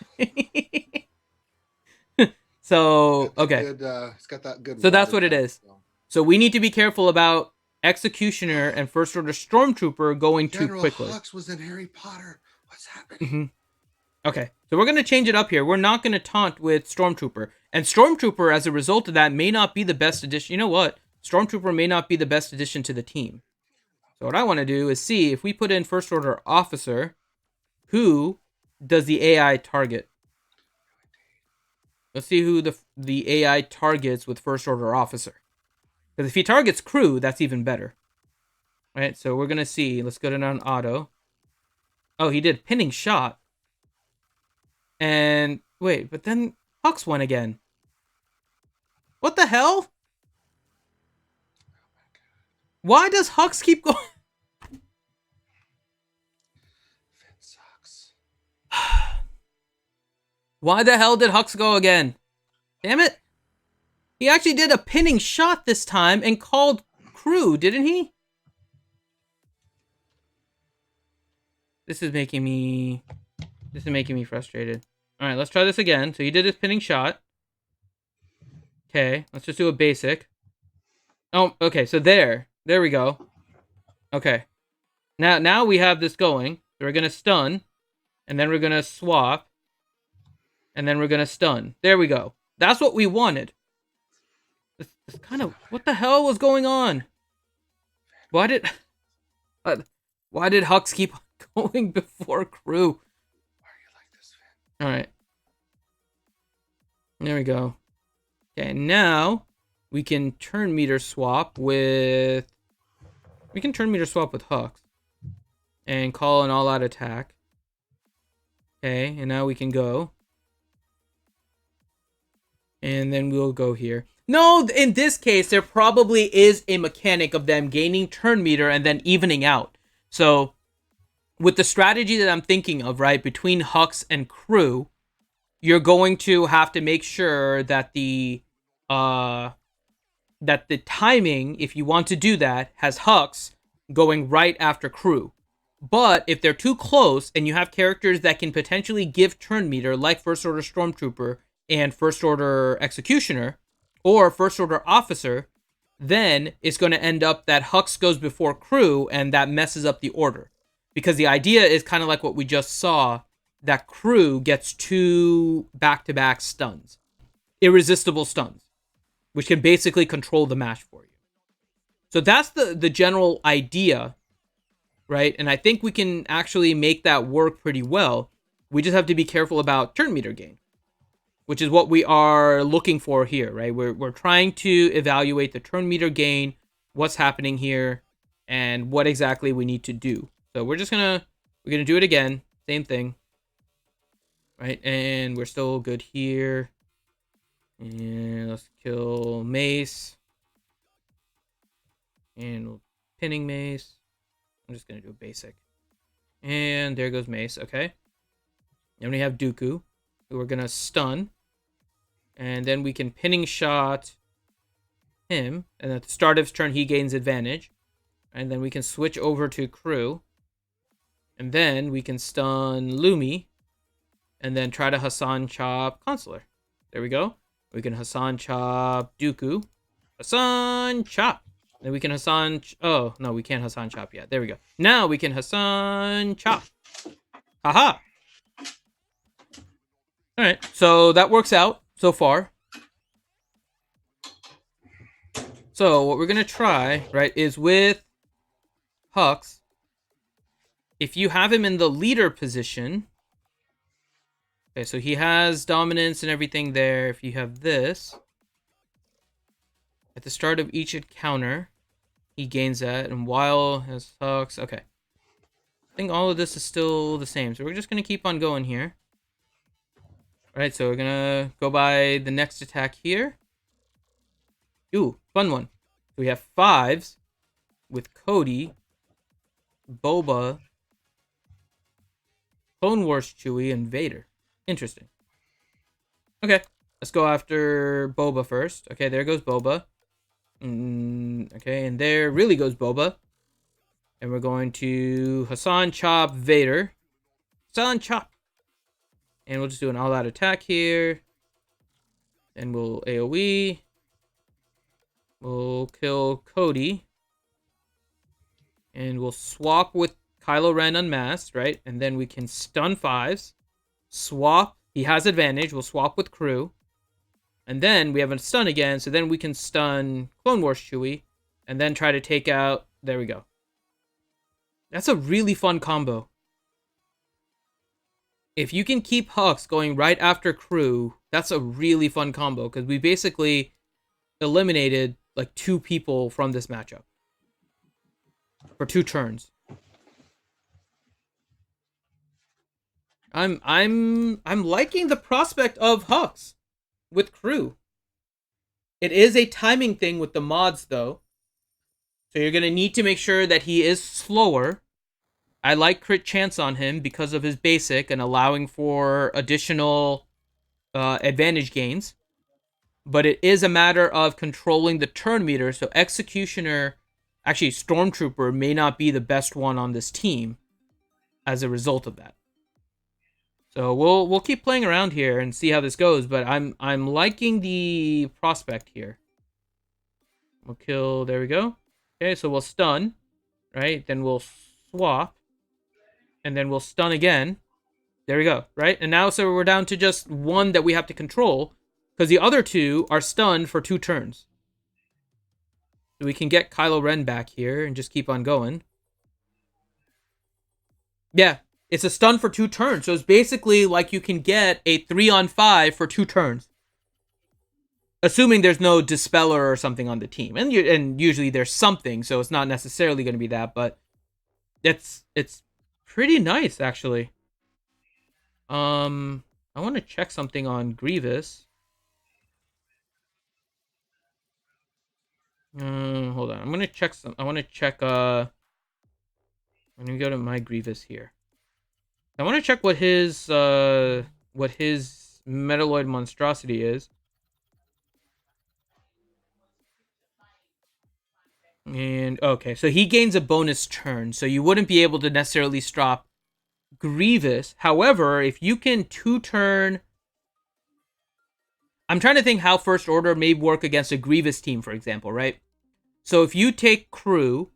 So, okay. It's got that good. So that's water what it type, is. So we need to be careful about Executioner and First Order Stormtrooper going too General quickly. Hux was in Harry Potter. What's happening? Mm-hmm. Okay, so we're going to change it up here. We're not going to taunt with Stormtrooper. And Stormtrooper, as a result of that, may not be the best addition. You know what? Stormtrooper may not be the best addition to the team. So what I want to do is see if we put in First Order Officer, who does the AI target? Let's see who the AI targets with First Order Officer. Because if he targets crew, that's even better. All right, so we're going to see. Let's go to non-auto. Oh, he did pinning shot. And wait, but then Hux won again. What the hell? Why does Hux keep going? Finn sucks. Why the hell did Hux go again? Damn it. He actually did a pinning shot this time and called crew, didn't he? This is making me frustrated. All right, let's try this again. So he did his pinning shot. Okay, let's just do a basic. Oh, okay, so there we go. Okay. Now we have this going. So we're going to stun, and then we're going to swap, and then we're going to stun. There we go. That's what we wanted. This kind of... What the hell was going on? Why did Hux keep going before crew? Why are you like this, Finn? All right. There we go. Okay, now we can turn meter swap with... We can turn meter swap with Hux. And call an all-out attack. Okay, and now we can go. And then we'll go here. No, in this case, there probably is a mechanic of them gaining turn meter and then evening out. So, with the strategy that I'm thinking of, right, between Hux and crew, you're going to have to make sure that the timing, if you want to do that, has Hux going right after crew. But if they're too close and you have characters that can potentially give turn meter, like First Order Stormtrooper and First Order Executioner, or First Order Officer, then it's going to end up that Hux goes before crew, and that messes up the order. Because the idea is kind of like what we just saw, that crew gets 2 back-to-back stuns. Irresistible stuns, which can basically control the match for you. So that's the general idea, right? And I think we can actually make that work pretty well. We just have to be careful about turn meter gain, which is what we are looking for here, right? We're trying to evaluate the turn meter gain, what's happening here, and what exactly we need to do. So we're gonna do it again, same thing, right? And we're still good here. And let's kill Mace. And pinning Mace. I'm just going to do a basic. And there goes Mace, okay. Then we have Dooku, who we're going to stun. And then we can pinning shot him. And at the start of his turn, he gains advantage. And then we can switch over to crew. And then we can stun Lumi. And then try to Hassan Chop Consular. There we go. We can Hassan Chop Dooku. Hassan Chop. Then we can Hassan... Oh, no, we can't Hassan Chop yet. There we go. Now we can Hassan Chop. Haha. Alright, so that works out so far. So what we're going to try, right, is with Hux, if you have him in the leader position... Okay, so he has dominance and everything there. If you have this... At the start of each encounter, he gains that, and while his Hux... Okay. I think all of this is still the same, so we're just going to keep on going here. Alright, so we're going to go by the next attack here. Ooh, fun one. So we have 5s with Cody, Boba, Clone Wars Chewie, and Vader. Interesting. Okay, let's go after Boba first. Okay, there goes Boba. Okay, and there really goes Boba. And we're going to Hassan Chop Vader. Hassan Chop. And we'll just do an all-out attack here. And we'll AoE. We'll kill Cody. And we'll swap with Kylo Ren unmasked, right? And then we can stun 5s. Swap. He has advantage. We'll swap with Crew. And then we have a stun again, so then we can stun Clone Wars Chewie. And then try to take out... There we go. That's a really fun combo. If you can keep Hux going right after Crew, that's a really fun combo. Because we basically eliminated like 2 people from this matchup. For 2 turns. I'm liking the prospect of Hux with Crew. It is a timing thing with the mods though. So you're going to need to make sure that he is slower. I like crit chance on him because of his basic and allowing for additional advantage gains. But it is a matter of controlling the turn meter. So Executioner, actually Stormtrooper, may not be the best one on this team as a result of that. So we'll keep playing around here and see how this goes. But I'm liking the prospect here. We'll kill. There we go. Okay, so we'll stun, right? Then we'll swap, and then we'll stun again. There we go, right? And now, so we're down to just 1 that we have to control, because the other 2 are stunned for 2 turns. So we can get Kylo Ren back here and just keep on going. Yeah, it's a stun for 2 turns, so it's basically like you can get a 3-on-5 for 2 turns. Assuming there's no Dispeller or something on the team. And usually there's something, so it's not necessarily going to be that, but it's pretty nice, actually. I want to check something on Grievous. Hold on. I'm going to check some. I want to check, let me go to my Grievous here. I want to check what his Metalloid monstrosity is. And, okay, so he gains a bonus turn, so you wouldn't be able to necessarily stop Grievous. However, if you can 2-turn... I'm trying to think how First Order may work against a Grievous team, for example, right? So if you take Crew,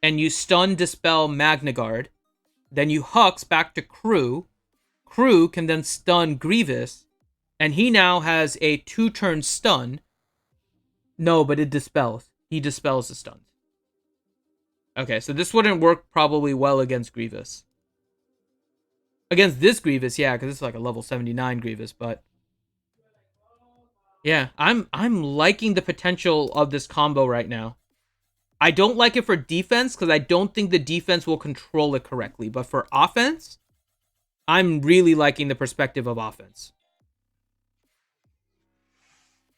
and you stun, Dispel, Magna Guard, then you Hux back to Crew, Crew can then stun Grievous, and he now has a 2-turn stun. No, but it dispels. He dispels the stuns. Okay, so this wouldn't work probably well against Grievous. Against this Grievous, yeah, because it's like a level 79 Grievous, but... Yeah, I'm liking the potential of this combo right now. I don't like it for defense, because I don't think the defense will control it correctly. But for offense, I'm really liking the perspective of offense.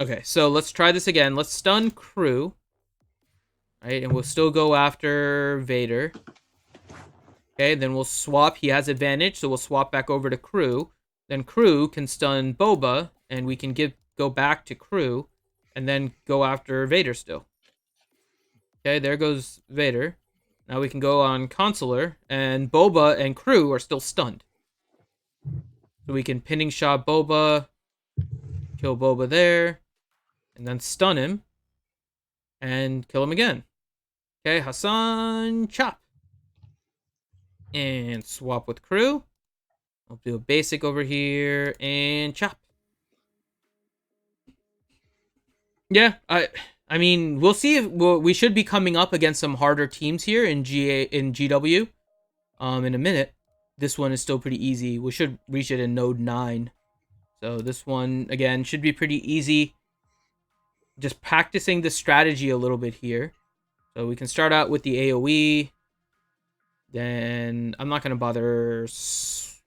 Okay, so let's try this again. Let's stun Crew. Right, and we'll still go after Vader. Okay, then we'll swap. He has advantage, so we'll swap back over to Crew. Then Crew can stun Boba, and we can go back to Crew, and then go after Vader still. Okay, there goes Vader. Now we can go on Consular, and Boba and Crew are still stunned. So we can pinning shot Boba, kill Boba there, and then stun him, and kill him again. Okay, Hassan, chop. And swap with Crew. I'll do a basic over here, and chop. Yeah, I mean, we'll see if we should be coming up against some harder teams here in GW. In a minute. This one is still pretty easy. We should reach it in node 9. So this one again should be pretty easy. Just practicing the strategy a little bit here. So we can start out with the AoE. Then I'm not gonna bother.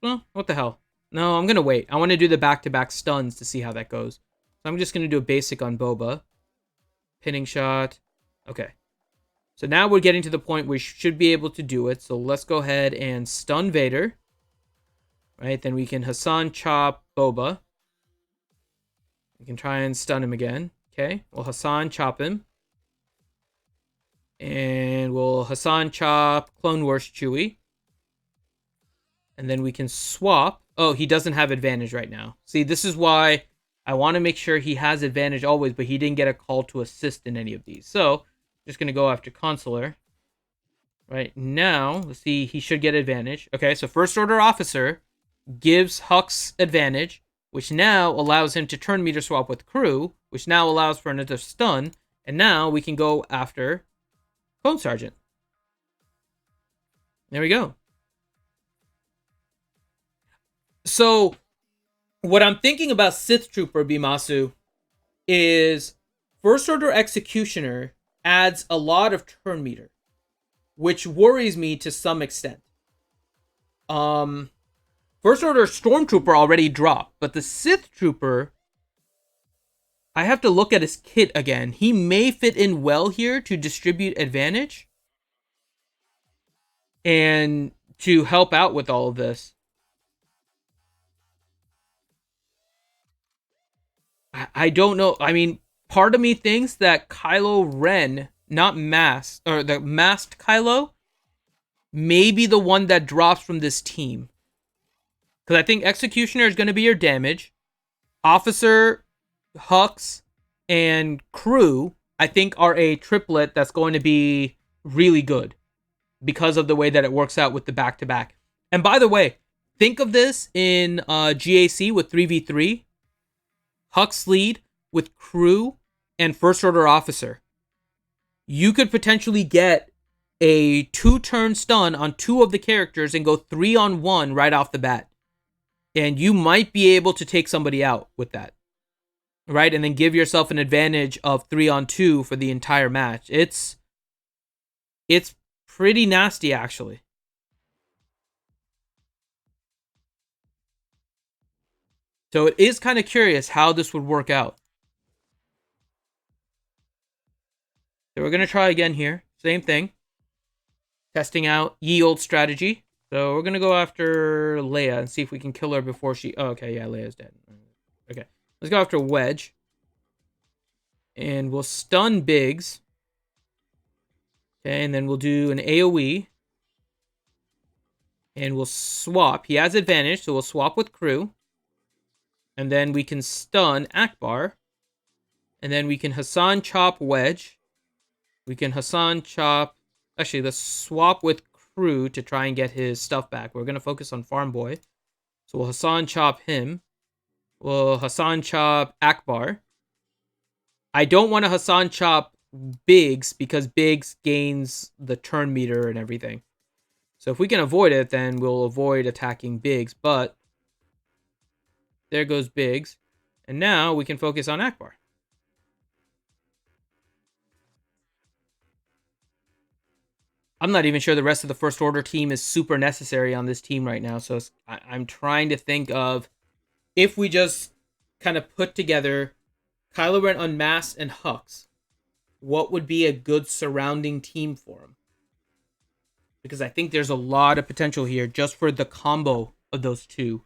Well, what the hell? No, I'm gonna wait. I want to do the back-to-back stuns to see how that goes. So I'm just gonna do a basic on Boba. Pinning shot. Okay. So now we're getting to the point where we should be able to do it. So let's go ahead and stun Vader. Right, then we can Hassan chop Boba. We can try and stun him again. Okay, we'll Hassan chop him. And we'll Hassan chop Clone Wars Chewie. And then we can swap. Oh, he doesn't have advantage right now. See, this is why I want to make sure he has advantage always, but he didn't get a call to assist in any of these. So, just going to go after Consular. Right now, let's see, he should get advantage. Okay, so First Order Officer gives Hux advantage, which now allows him to turn meter swap with Crew, which now allows for another stun, and now we can go after Clone Sergeant. There we go. So, what I'm thinking about Sith Trooper Bimasu is First Order Executioner adds a lot of turn meter, which worries me to some extent. First Order Stormtrooper already dropped, but the Sith Trooper, I have to look at his kit again. He may fit in well here to distribute advantage and to help out with all of this. I don't know. I mean, part of me thinks that Kylo Ren, not masked, or the masked Kylo, may be the one that drops from this team. Because I think Executioner is going to be your damage. Officer, Hux, and Crew, I think, are a triplet that's going to be really good because of the way that it works out with the back-to-back. And by the way, think of this in GAC with 3v3. Hux lead with Crew and First Order Officer. You could potentially get a 2-turn stun on 2 of the characters and go 3-on-1 right off the bat. And you might be able to take somebody out with that. Right? And then give yourself an advantage of 3-on-2 for the entire match. It's pretty nasty, actually. So it is kind of curious how this would work out. So we're going to try again here. Same thing. Testing out ye old strategy. So we're going to go after Leia and see if we can kill her before she... Oh, okay, yeah, Leia's dead. Okay, let's go after Wedge. And we'll stun Biggs. Okay, and then we'll do an AoE. And we'll swap. He has advantage, so we'll swap with Crew. And then we can stun Akbar. And then we can Hassan chop Wedge. We can Hassan chop... Actually, let's swap with Crew to try and get his stuff back. We're going to focus on Farm Boy. So we'll Hassan chop him. We'll Hassan chop Akbar. I don't want to Hassan chop Biggs because Biggs gains the turn meter and everything. So if we can avoid it, then we'll avoid attacking Biggs. But there goes Biggs. And now we can focus on Akbar. I'm not even sure the rest of the First Order team is super necessary on this team right now. So I'm trying to think of if we just kind of put together Kylo Ren Unmasked and Hux, what would be a good surrounding team for him? Because I think there's a lot of potential here just for the combo of those two.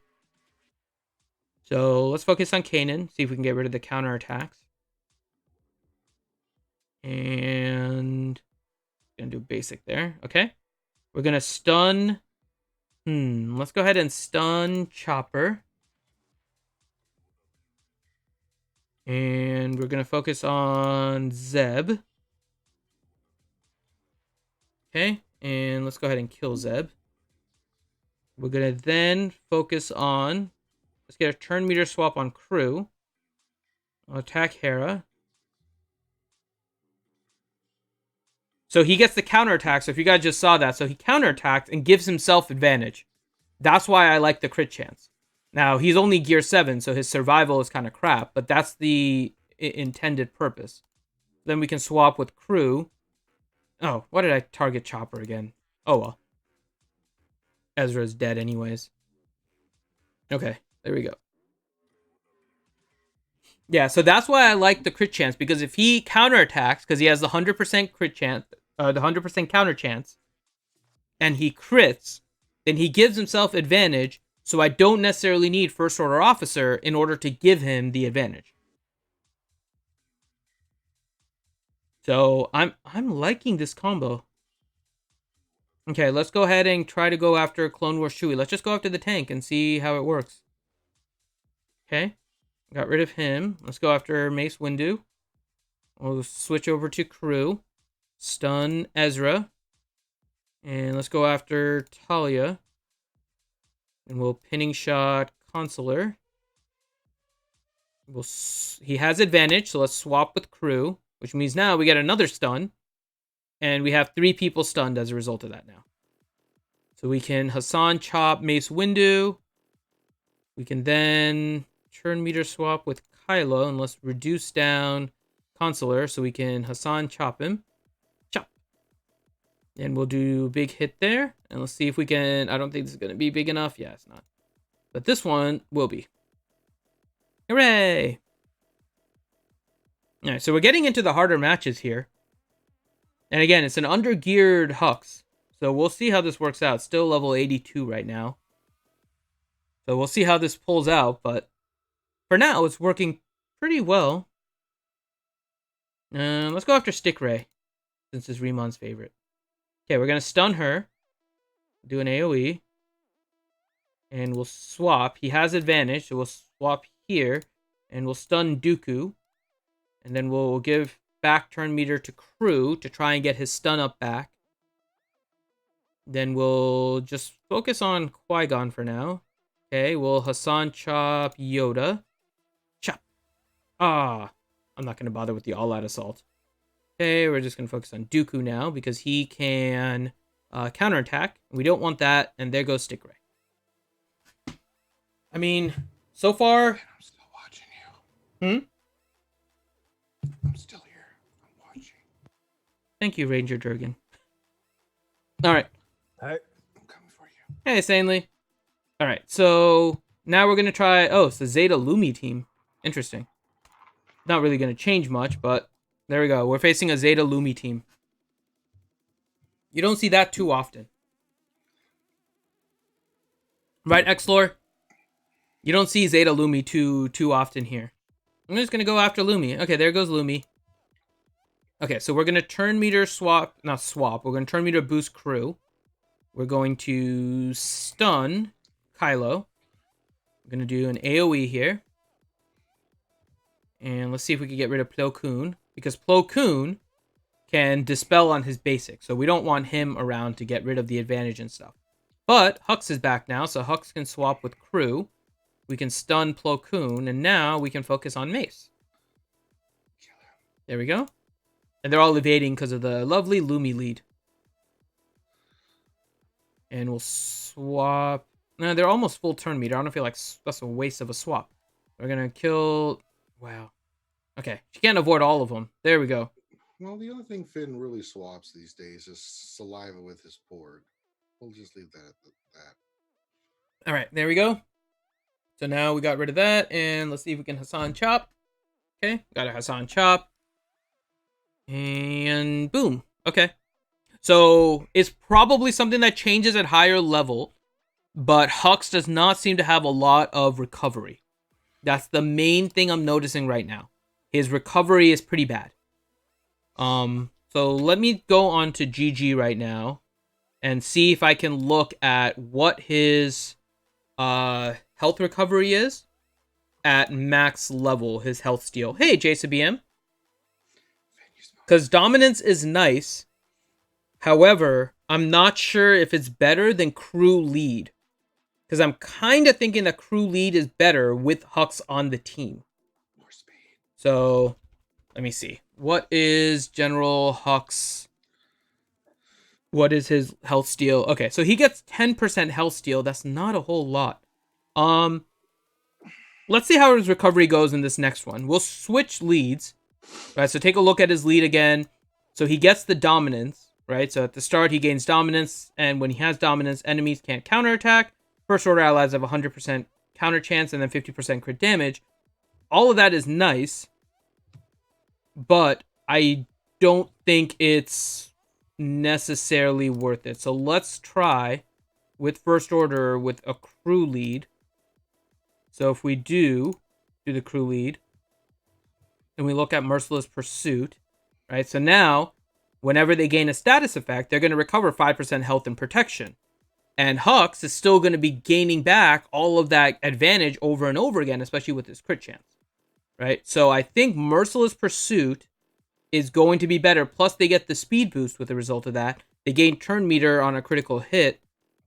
So let's focus on Kanan, see if we can get rid of the counterattacks. And gonna do basic there. Okay. We're gonna stun. Let's go ahead and stun Chopper. And we're gonna focus on Zeb. Okay, and let's go ahead and kill Zeb. We're gonna then focus on... Let's get a turn meter swap on Crew. I'll attack Hera. So he gets the counterattack. So if you guys just saw that. So he counterattacked and gives himself advantage. That's why I like the crit chance. Now, he's only gear 7, so his survival is kind of crap. But that's the intended purpose. Then we can swap with Crew. Oh, why did I target Chopper again? Oh, well. Ezra's dead anyways. Okay, there we go. Yeah, so that's why I like the crit chance, because if he counterattacks, because he has the 100% crit chance, the 100% counter chance, and he crits, then he gives himself advantage, so I don't necessarily need First Order Officer in order to give him the advantage. So I'm liking this combo. Okay, let's go ahead and try to go after Clone Wars Chewie. Let's just go after the tank and see how it works. Okay. Got rid of him. Let's go after Mace Windu. We'll switch over to Crew. Stun Ezra. And let's go after Talia. And we'll pinning shot Consular. He has advantage, so let's swap with Crew, which means now we get another stun. And we have 3 people stunned as a result of that now. So we can Hassan chop Mace Windu. We can then turn meter swap with Kylo, and let's reduce down Consular so we can Hassan chop him. Chop. And we'll do big hit there. And let's see if we can... I don't think this is going to be big enough. Yeah, it's not. But this one will be. Hooray! Alright, so we're getting into the harder matches here. And again, it's an under-geared Hux. So we'll see how this works out. Still level 82 right now. So we'll see how this pulls out. But for now, it's working pretty well. Let's go after Stick Ray, since it's Rimon's favorite. Okay, we're going to stun her. Do an AoE. And we'll swap. He has advantage, so we'll swap here. And we'll stun Dooku. And then we'll give back turn meter to Crew to try and get his stun up back. Then we'll just focus on Qui-Gon for now. Okay, we'll Hassan chop Yoda. Chop. I'm not going to bother with the all-out assault. Okay, we're just going to focus on Dooku now because he can counterattack. We don't want that, and there goes Stick Ray. I mean, so far... I'm still watching you. I'm still here. I'm watching. Thank you, Ranger Durgan. Alright. Hey. I'm coming for you. Hey, Sanely. Alright, so now we're going to try... Oh, it's the Zeta Lumi team. Interesting. Not really going to change much, but there we go. We're facing a Zeta Lumi team. You don't see that too often. Right, Xlor? You don't see Zeta Lumi too often here. I'm just going to go after Lumi. Okay, there goes Lumi. Okay, so we're going to turn meter swap. Not swap. We're going to turn meter boost Crew. We're going to stun Kylo. We're going to do an AoE here. And let's see if we can get rid of Plo Koon. Because Plo Koon can dispel on his basic. So we don't want him around to get rid of the advantage and stuff. But Hux is back now. So Hux can swap with Crew. We can stun Plo Koon. And now we can focus on Mace. There we go. And they're all evading because of the lovely Lumi lead. And we'll swap. No, they're almost full turn meter. I don't feel like that's a waste of a swap. We're going to kill... Wow. Okay. She can't avoid all of them. There we go. Well, the only thing Finn really swaps these days is saliva with his porg. We'll just leave that at that. All right. There we go. So now we got rid of that. And let's see if we can Hassan chop. Okay. Got a Hassan chop. And boom. Okay. So it's probably something that changes at higher level. But Hux does not seem to have a lot of recovery. That's the main thing I'm noticing right now. His recovery is pretty bad. So let me go on to GG right now and see if I can look at what his health recovery is at max level, his health steal. Hey, JCBM. Because dominance is nice. However, I'm not sure if it's better than Crew lead. Because I'm kind of thinking that Crew lead is better with Hux on the team. More speed. So, let me see. What is General Hux? What is his health steal? Okay, so he gets 10% health steal. That's not a whole lot. Let's see how his recovery goes in this next one. We'll switch leads. Right, so take a look at his lead again. So he gets the dominance, right? So at the start, he gains dominance. And when he has dominance, enemies can't counterattack. First order allies have 100% counter chance and then 50% crit damage. All of that is nice, but I don't think it's necessarily worth it. So let's try with first order with a Crew lead. So if we do the Crew lead, and we look at Merciless Pursuit, right? So now, whenever they gain a status effect, they're going to recover 5% health and protection. And Hux is still going to be gaining back all of that advantage over and over again, especially with his crit chance. right? So I think Merciless Pursuit is going to be better. Plus, they get the speed boost with the result of that. They gain turn meter on a critical hit.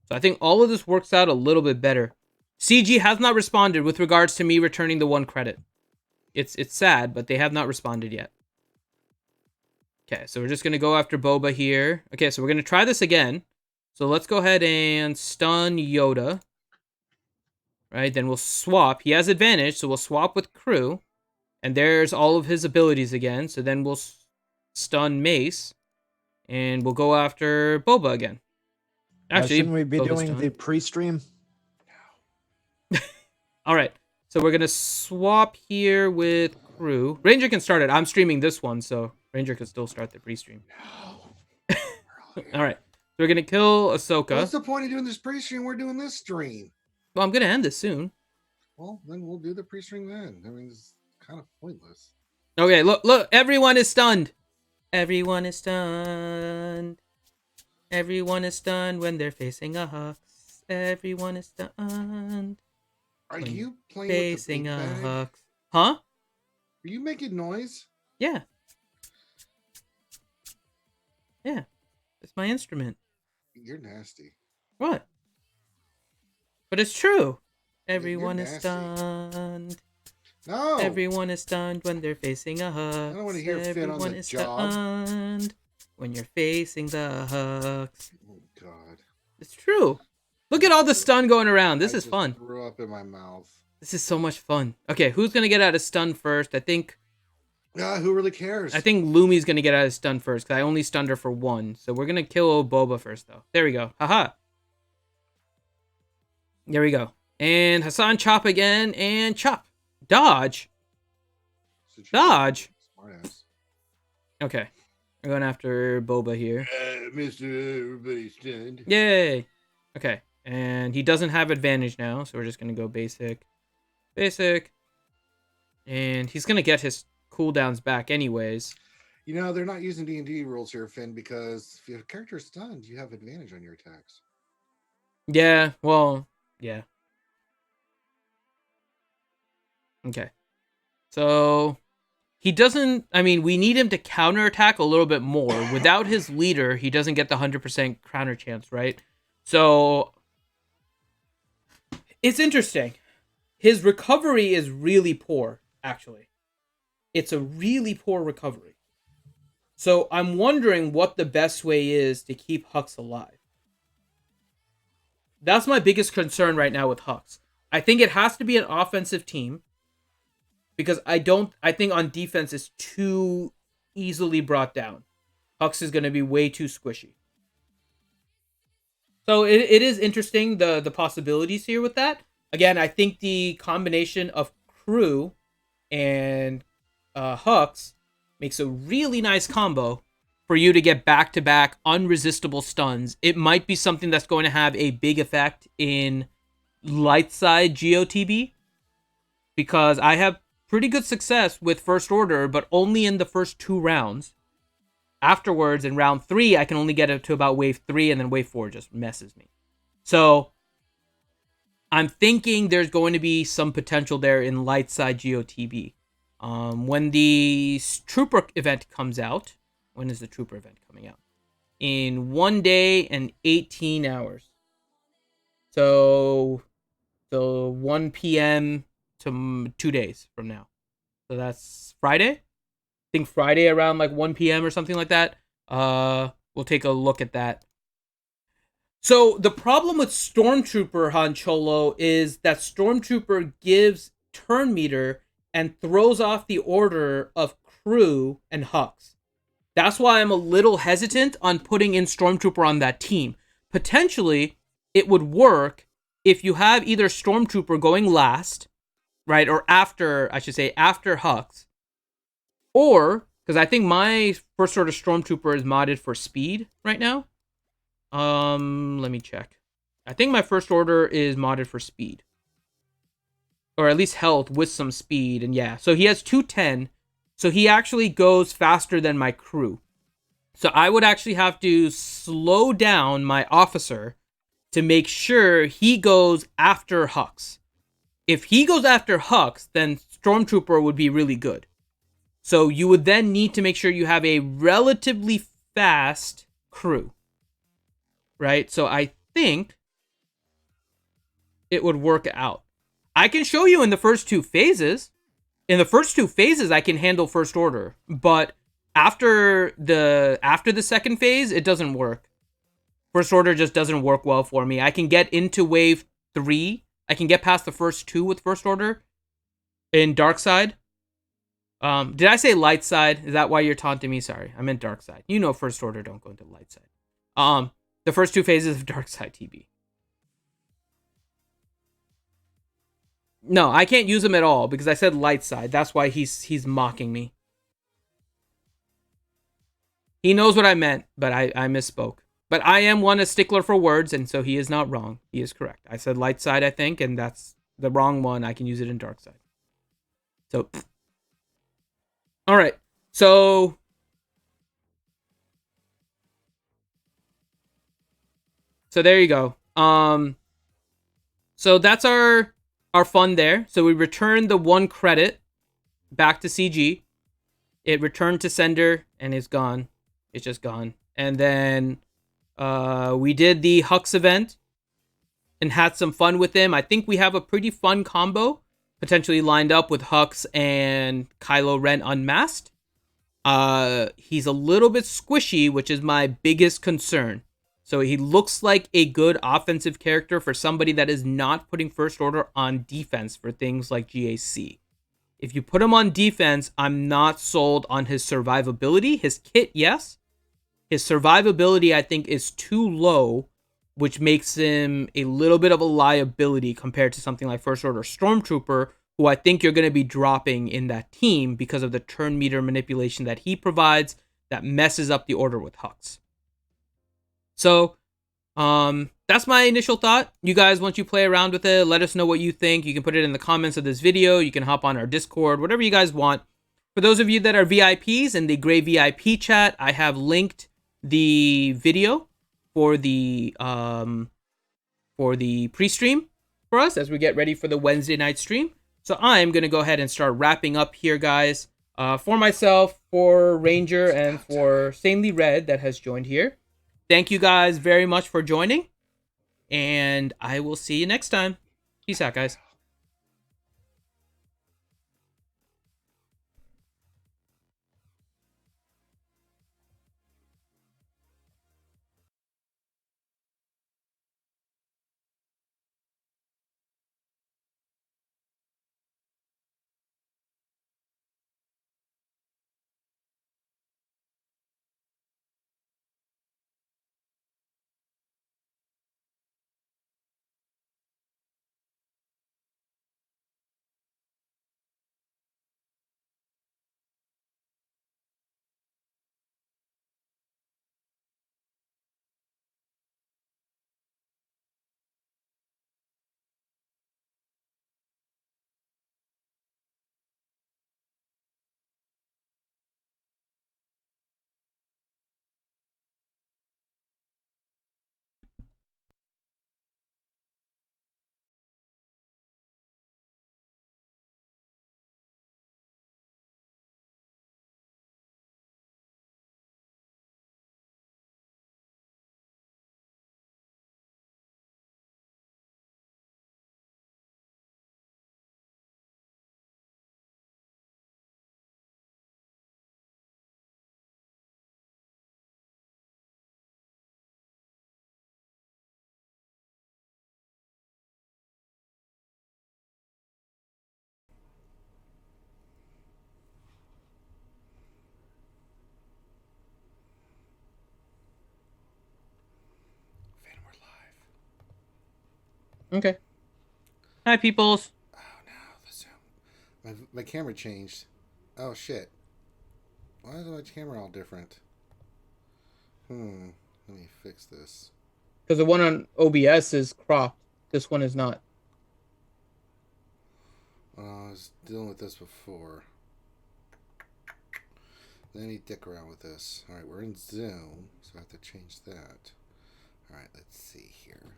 So I think all of this works out a little bit better. CG has not responded with regards to me returning the 1 credit. It's sad, but they have not responded yet. Okay, so we're just going to go after Boba here. Okay, so we're going to try this again. So let's go ahead and stun Yoda. Right, then we'll swap. He has advantage, so we'll swap with Crew. And there's all of his abilities again. So then we'll stun Mace. And we'll go after Boba again. Actually, shouldn't we be Boba's doing done. the pre-stream? All right. So we're going to swap here with Crew. Ranger can start it. I'm streaming this one, so Ranger can still start the pre-stream. No. All right. So we're going to kill Ahsoka. What's the point of doing this pre-stream? We're doing this stream. Well, I'm going to end this soon. Well, then we'll do the pre-stream then. I mean, it's kind of pointless. Okay, look. Everyone is stunned. Everyone is stunned. Everyone is stunned when they're facing a Hux. Everyone is stunned. Are you playing facing with the a big bag? Hux? Huh? Are you making noise? Yeah. Yeah. It's my instrument. You're nasty. What? But it's true. Everyone You're is nasty. stunned. No. Everyone is stunned when they're facing a Hux. I don't want to hear Finn on Everyone the is job. stunned when you're facing the Hux. Oh God. It's true. Look at all the stun going around. This is just fun. Threw up in my mouth. This is so much fun. Okay, who's gonna get out of stun first? I think Who really cares? Lumi's gonna get out of stun first because I only stunned her for 1. So we're gonna kill old Boba first, though. There we go. Haha. There we go. And Hassan chop again and chop. Dodge. Dodge. Smartass. Okay. We're going after Boba here. Mr. Everybody's stunned. Yay. Okay. And he doesn't have advantage now, so we're just going to go basic. Basic. And he's going to get his cooldowns back anyways. You know, they're not using D&D rules here, Finn, because if your character is stunned, you have advantage on your attacks. Yeah, well, yeah. Okay. So he doesn't, I mean, we need him to counterattack a little bit more. Without his leader, he doesn't get the 100% counter chance, right? So it's interesting. His recovery is really poor, actually. It's a really poor recovery. So I'm wondering what the best way is to keep Hux alive. That's my biggest concern right now with Hux. I think it has to be an offensive team. Because I think on defense it's too easily brought down. Hux is going to be way too squishy. So it is interesting, the possibilities here with that. Again, I think the combination of Crew and Hux makes a really nice combo for you to get back-to-back unresistible stuns. It might be something that's going to have a big effect in light side GOTB. Because I have pretty good success with First Order, but only in the first 2 rounds. Afterwards, in round 3, I can only get it to about wave 3, and then wave 4 just messes me. So, I'm thinking there's going to be some potential there in light side GOTB. When the Trooper event comes out, when is the Trooper event coming out? In 1 day and 18 hours. So 1 p.m. to 2 days from now. So that's Friday. I think Friday around like 1 p.m. or something like that. We'll take a look at that. So the problem with Stormtrooper Han Cholo is that Stormtrooper gives turn meter and throws off the order of Crew and Hux. That's why I'm a little hesitant on putting in Stormtrooper on that team. Potentially, it would work if you have either Stormtrooper going last, right, or after Hux, or, because I think my First Order Stormtrooper is modded for speed right now. Let me check. I think my First Order is modded for speed. Or at least health with some speed, and yeah. So he has 210, so he actually goes faster than my Crew. So I would actually have to slow down my officer to make sure he goes after Hux. If he goes after Hux, then Stormtrooper would be really good. So you would then need to make sure you have a relatively fast crew, right? So I think it would work out. I can show you in the first two phases. In the first two phases, I can handle First Order, but after the second phase, it doesn't work. First Order just doesn't work well for me. I can get into Wave 3. I can get past the first two with First Order in Dark Side. Did I say Light Side? Is that why you're taunting me? Sorry, I meant Dark Side. You know First Order don't go into Light Side. The first two phases of Dark Side TB. No, I can't use him at all because I said Light Side. That's why he's mocking me. He knows what I meant, but I misspoke. But I am a stickler for words, and so he is not wrong. He is correct. I said Light Side, I think, and that's the wrong one. I can use it in Dark Side. So, all right. So there you go. So that's our fun there. So we returned the 1 credit back to CG. It returned to sender and is gone. It's just gone. And then we did the Hux event and had some fun with him. I think we have a pretty fun combo potentially lined up with Hux and Kylo Ren unmasked. He's a little bit squishy, which is my biggest concern. So he looks like a good offensive character for somebody that is not putting First Order on defense for things like GAC. If you put him on defense, I'm not sold on his survivability. His kit, yes. His survivability, I think, is too low, which makes him a little bit of a liability compared to something like First Order Stormtrooper, who I think you're going to be dropping in that team because of the turn meter manipulation that he provides that messes up the order with Hux. So, that's my initial thought. You guys, once you play around with it, let us know what you think. You can put it in the comments of this video. You can hop on our Discord, whatever you guys want. For those of you that are VIPs in the Gray VIP chat, I have linked the video for the pre-stream for us as we get ready for the Wednesday night stream. So I'm going to go ahead and start wrapping up here, guys. For myself, for Ranger, and for Sanely Red that has joined here. Thank you guys very much for joining, and I will see you next time. Peace out, guys. Okay. Hi, peoples. Oh no, the Zoom. My camera changed. Oh shit. Why is my camera all different? Let me fix this. Because the one on OBS is cropped. This one is not. I was dealing with this before. Let me dick around with this. Alright, we're in Zoom, so I have to change that. Alright, let's see here.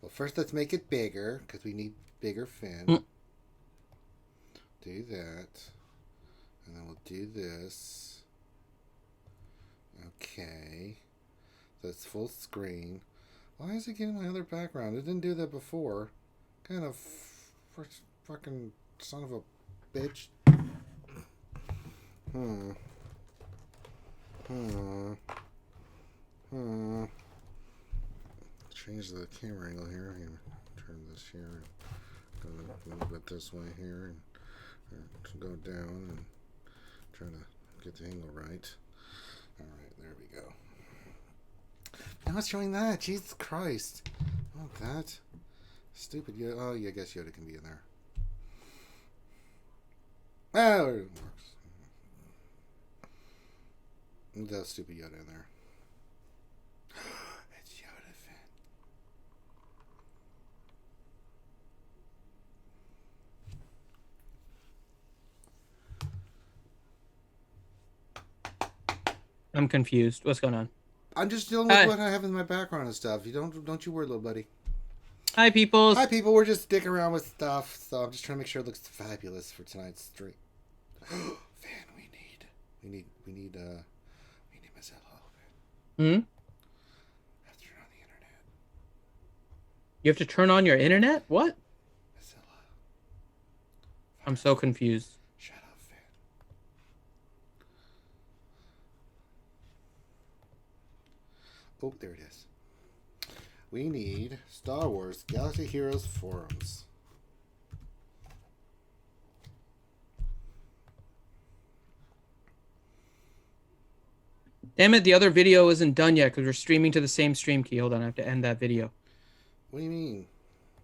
Well, first let's make it bigger, because we need bigger fin. Do that. And then we'll do this. Okay. That's full screen. Why is it getting my other background? It didn't do that before. Kind of fucking son of a bitch. Change the camera angle here. Turn this here. Go a little bit this way here. And go down and try to get the angle right. Alright, there we go. Now it's showing that. Jesus Christ. Oh, that. Stupid Yoda. Oh, yeah, I guess Yoda can be in there. Oh, it works. That stupid Yoda in there. It's Yoda Finn. I'm confused. What's going on? I'm just dealing with what I have in my background and stuff. You don't you worry, little buddy. Hi, peoples. Hi, people. We're just dicking around with stuff, so I'm just trying to make sure it looks fabulous for tonight's stream. Fan, we need Mozilla. Hmm? I have to turn on the internet. You have to turn on your internet? What? Mozilla. I'm so confused. Shut up, Fan. Oh, there it is. We need Star Wars Galaxy Heroes forums. Damn it, the other video isn't done yet because we're streaming to the same stream key. Hold on, I have to end that video. What do you mean?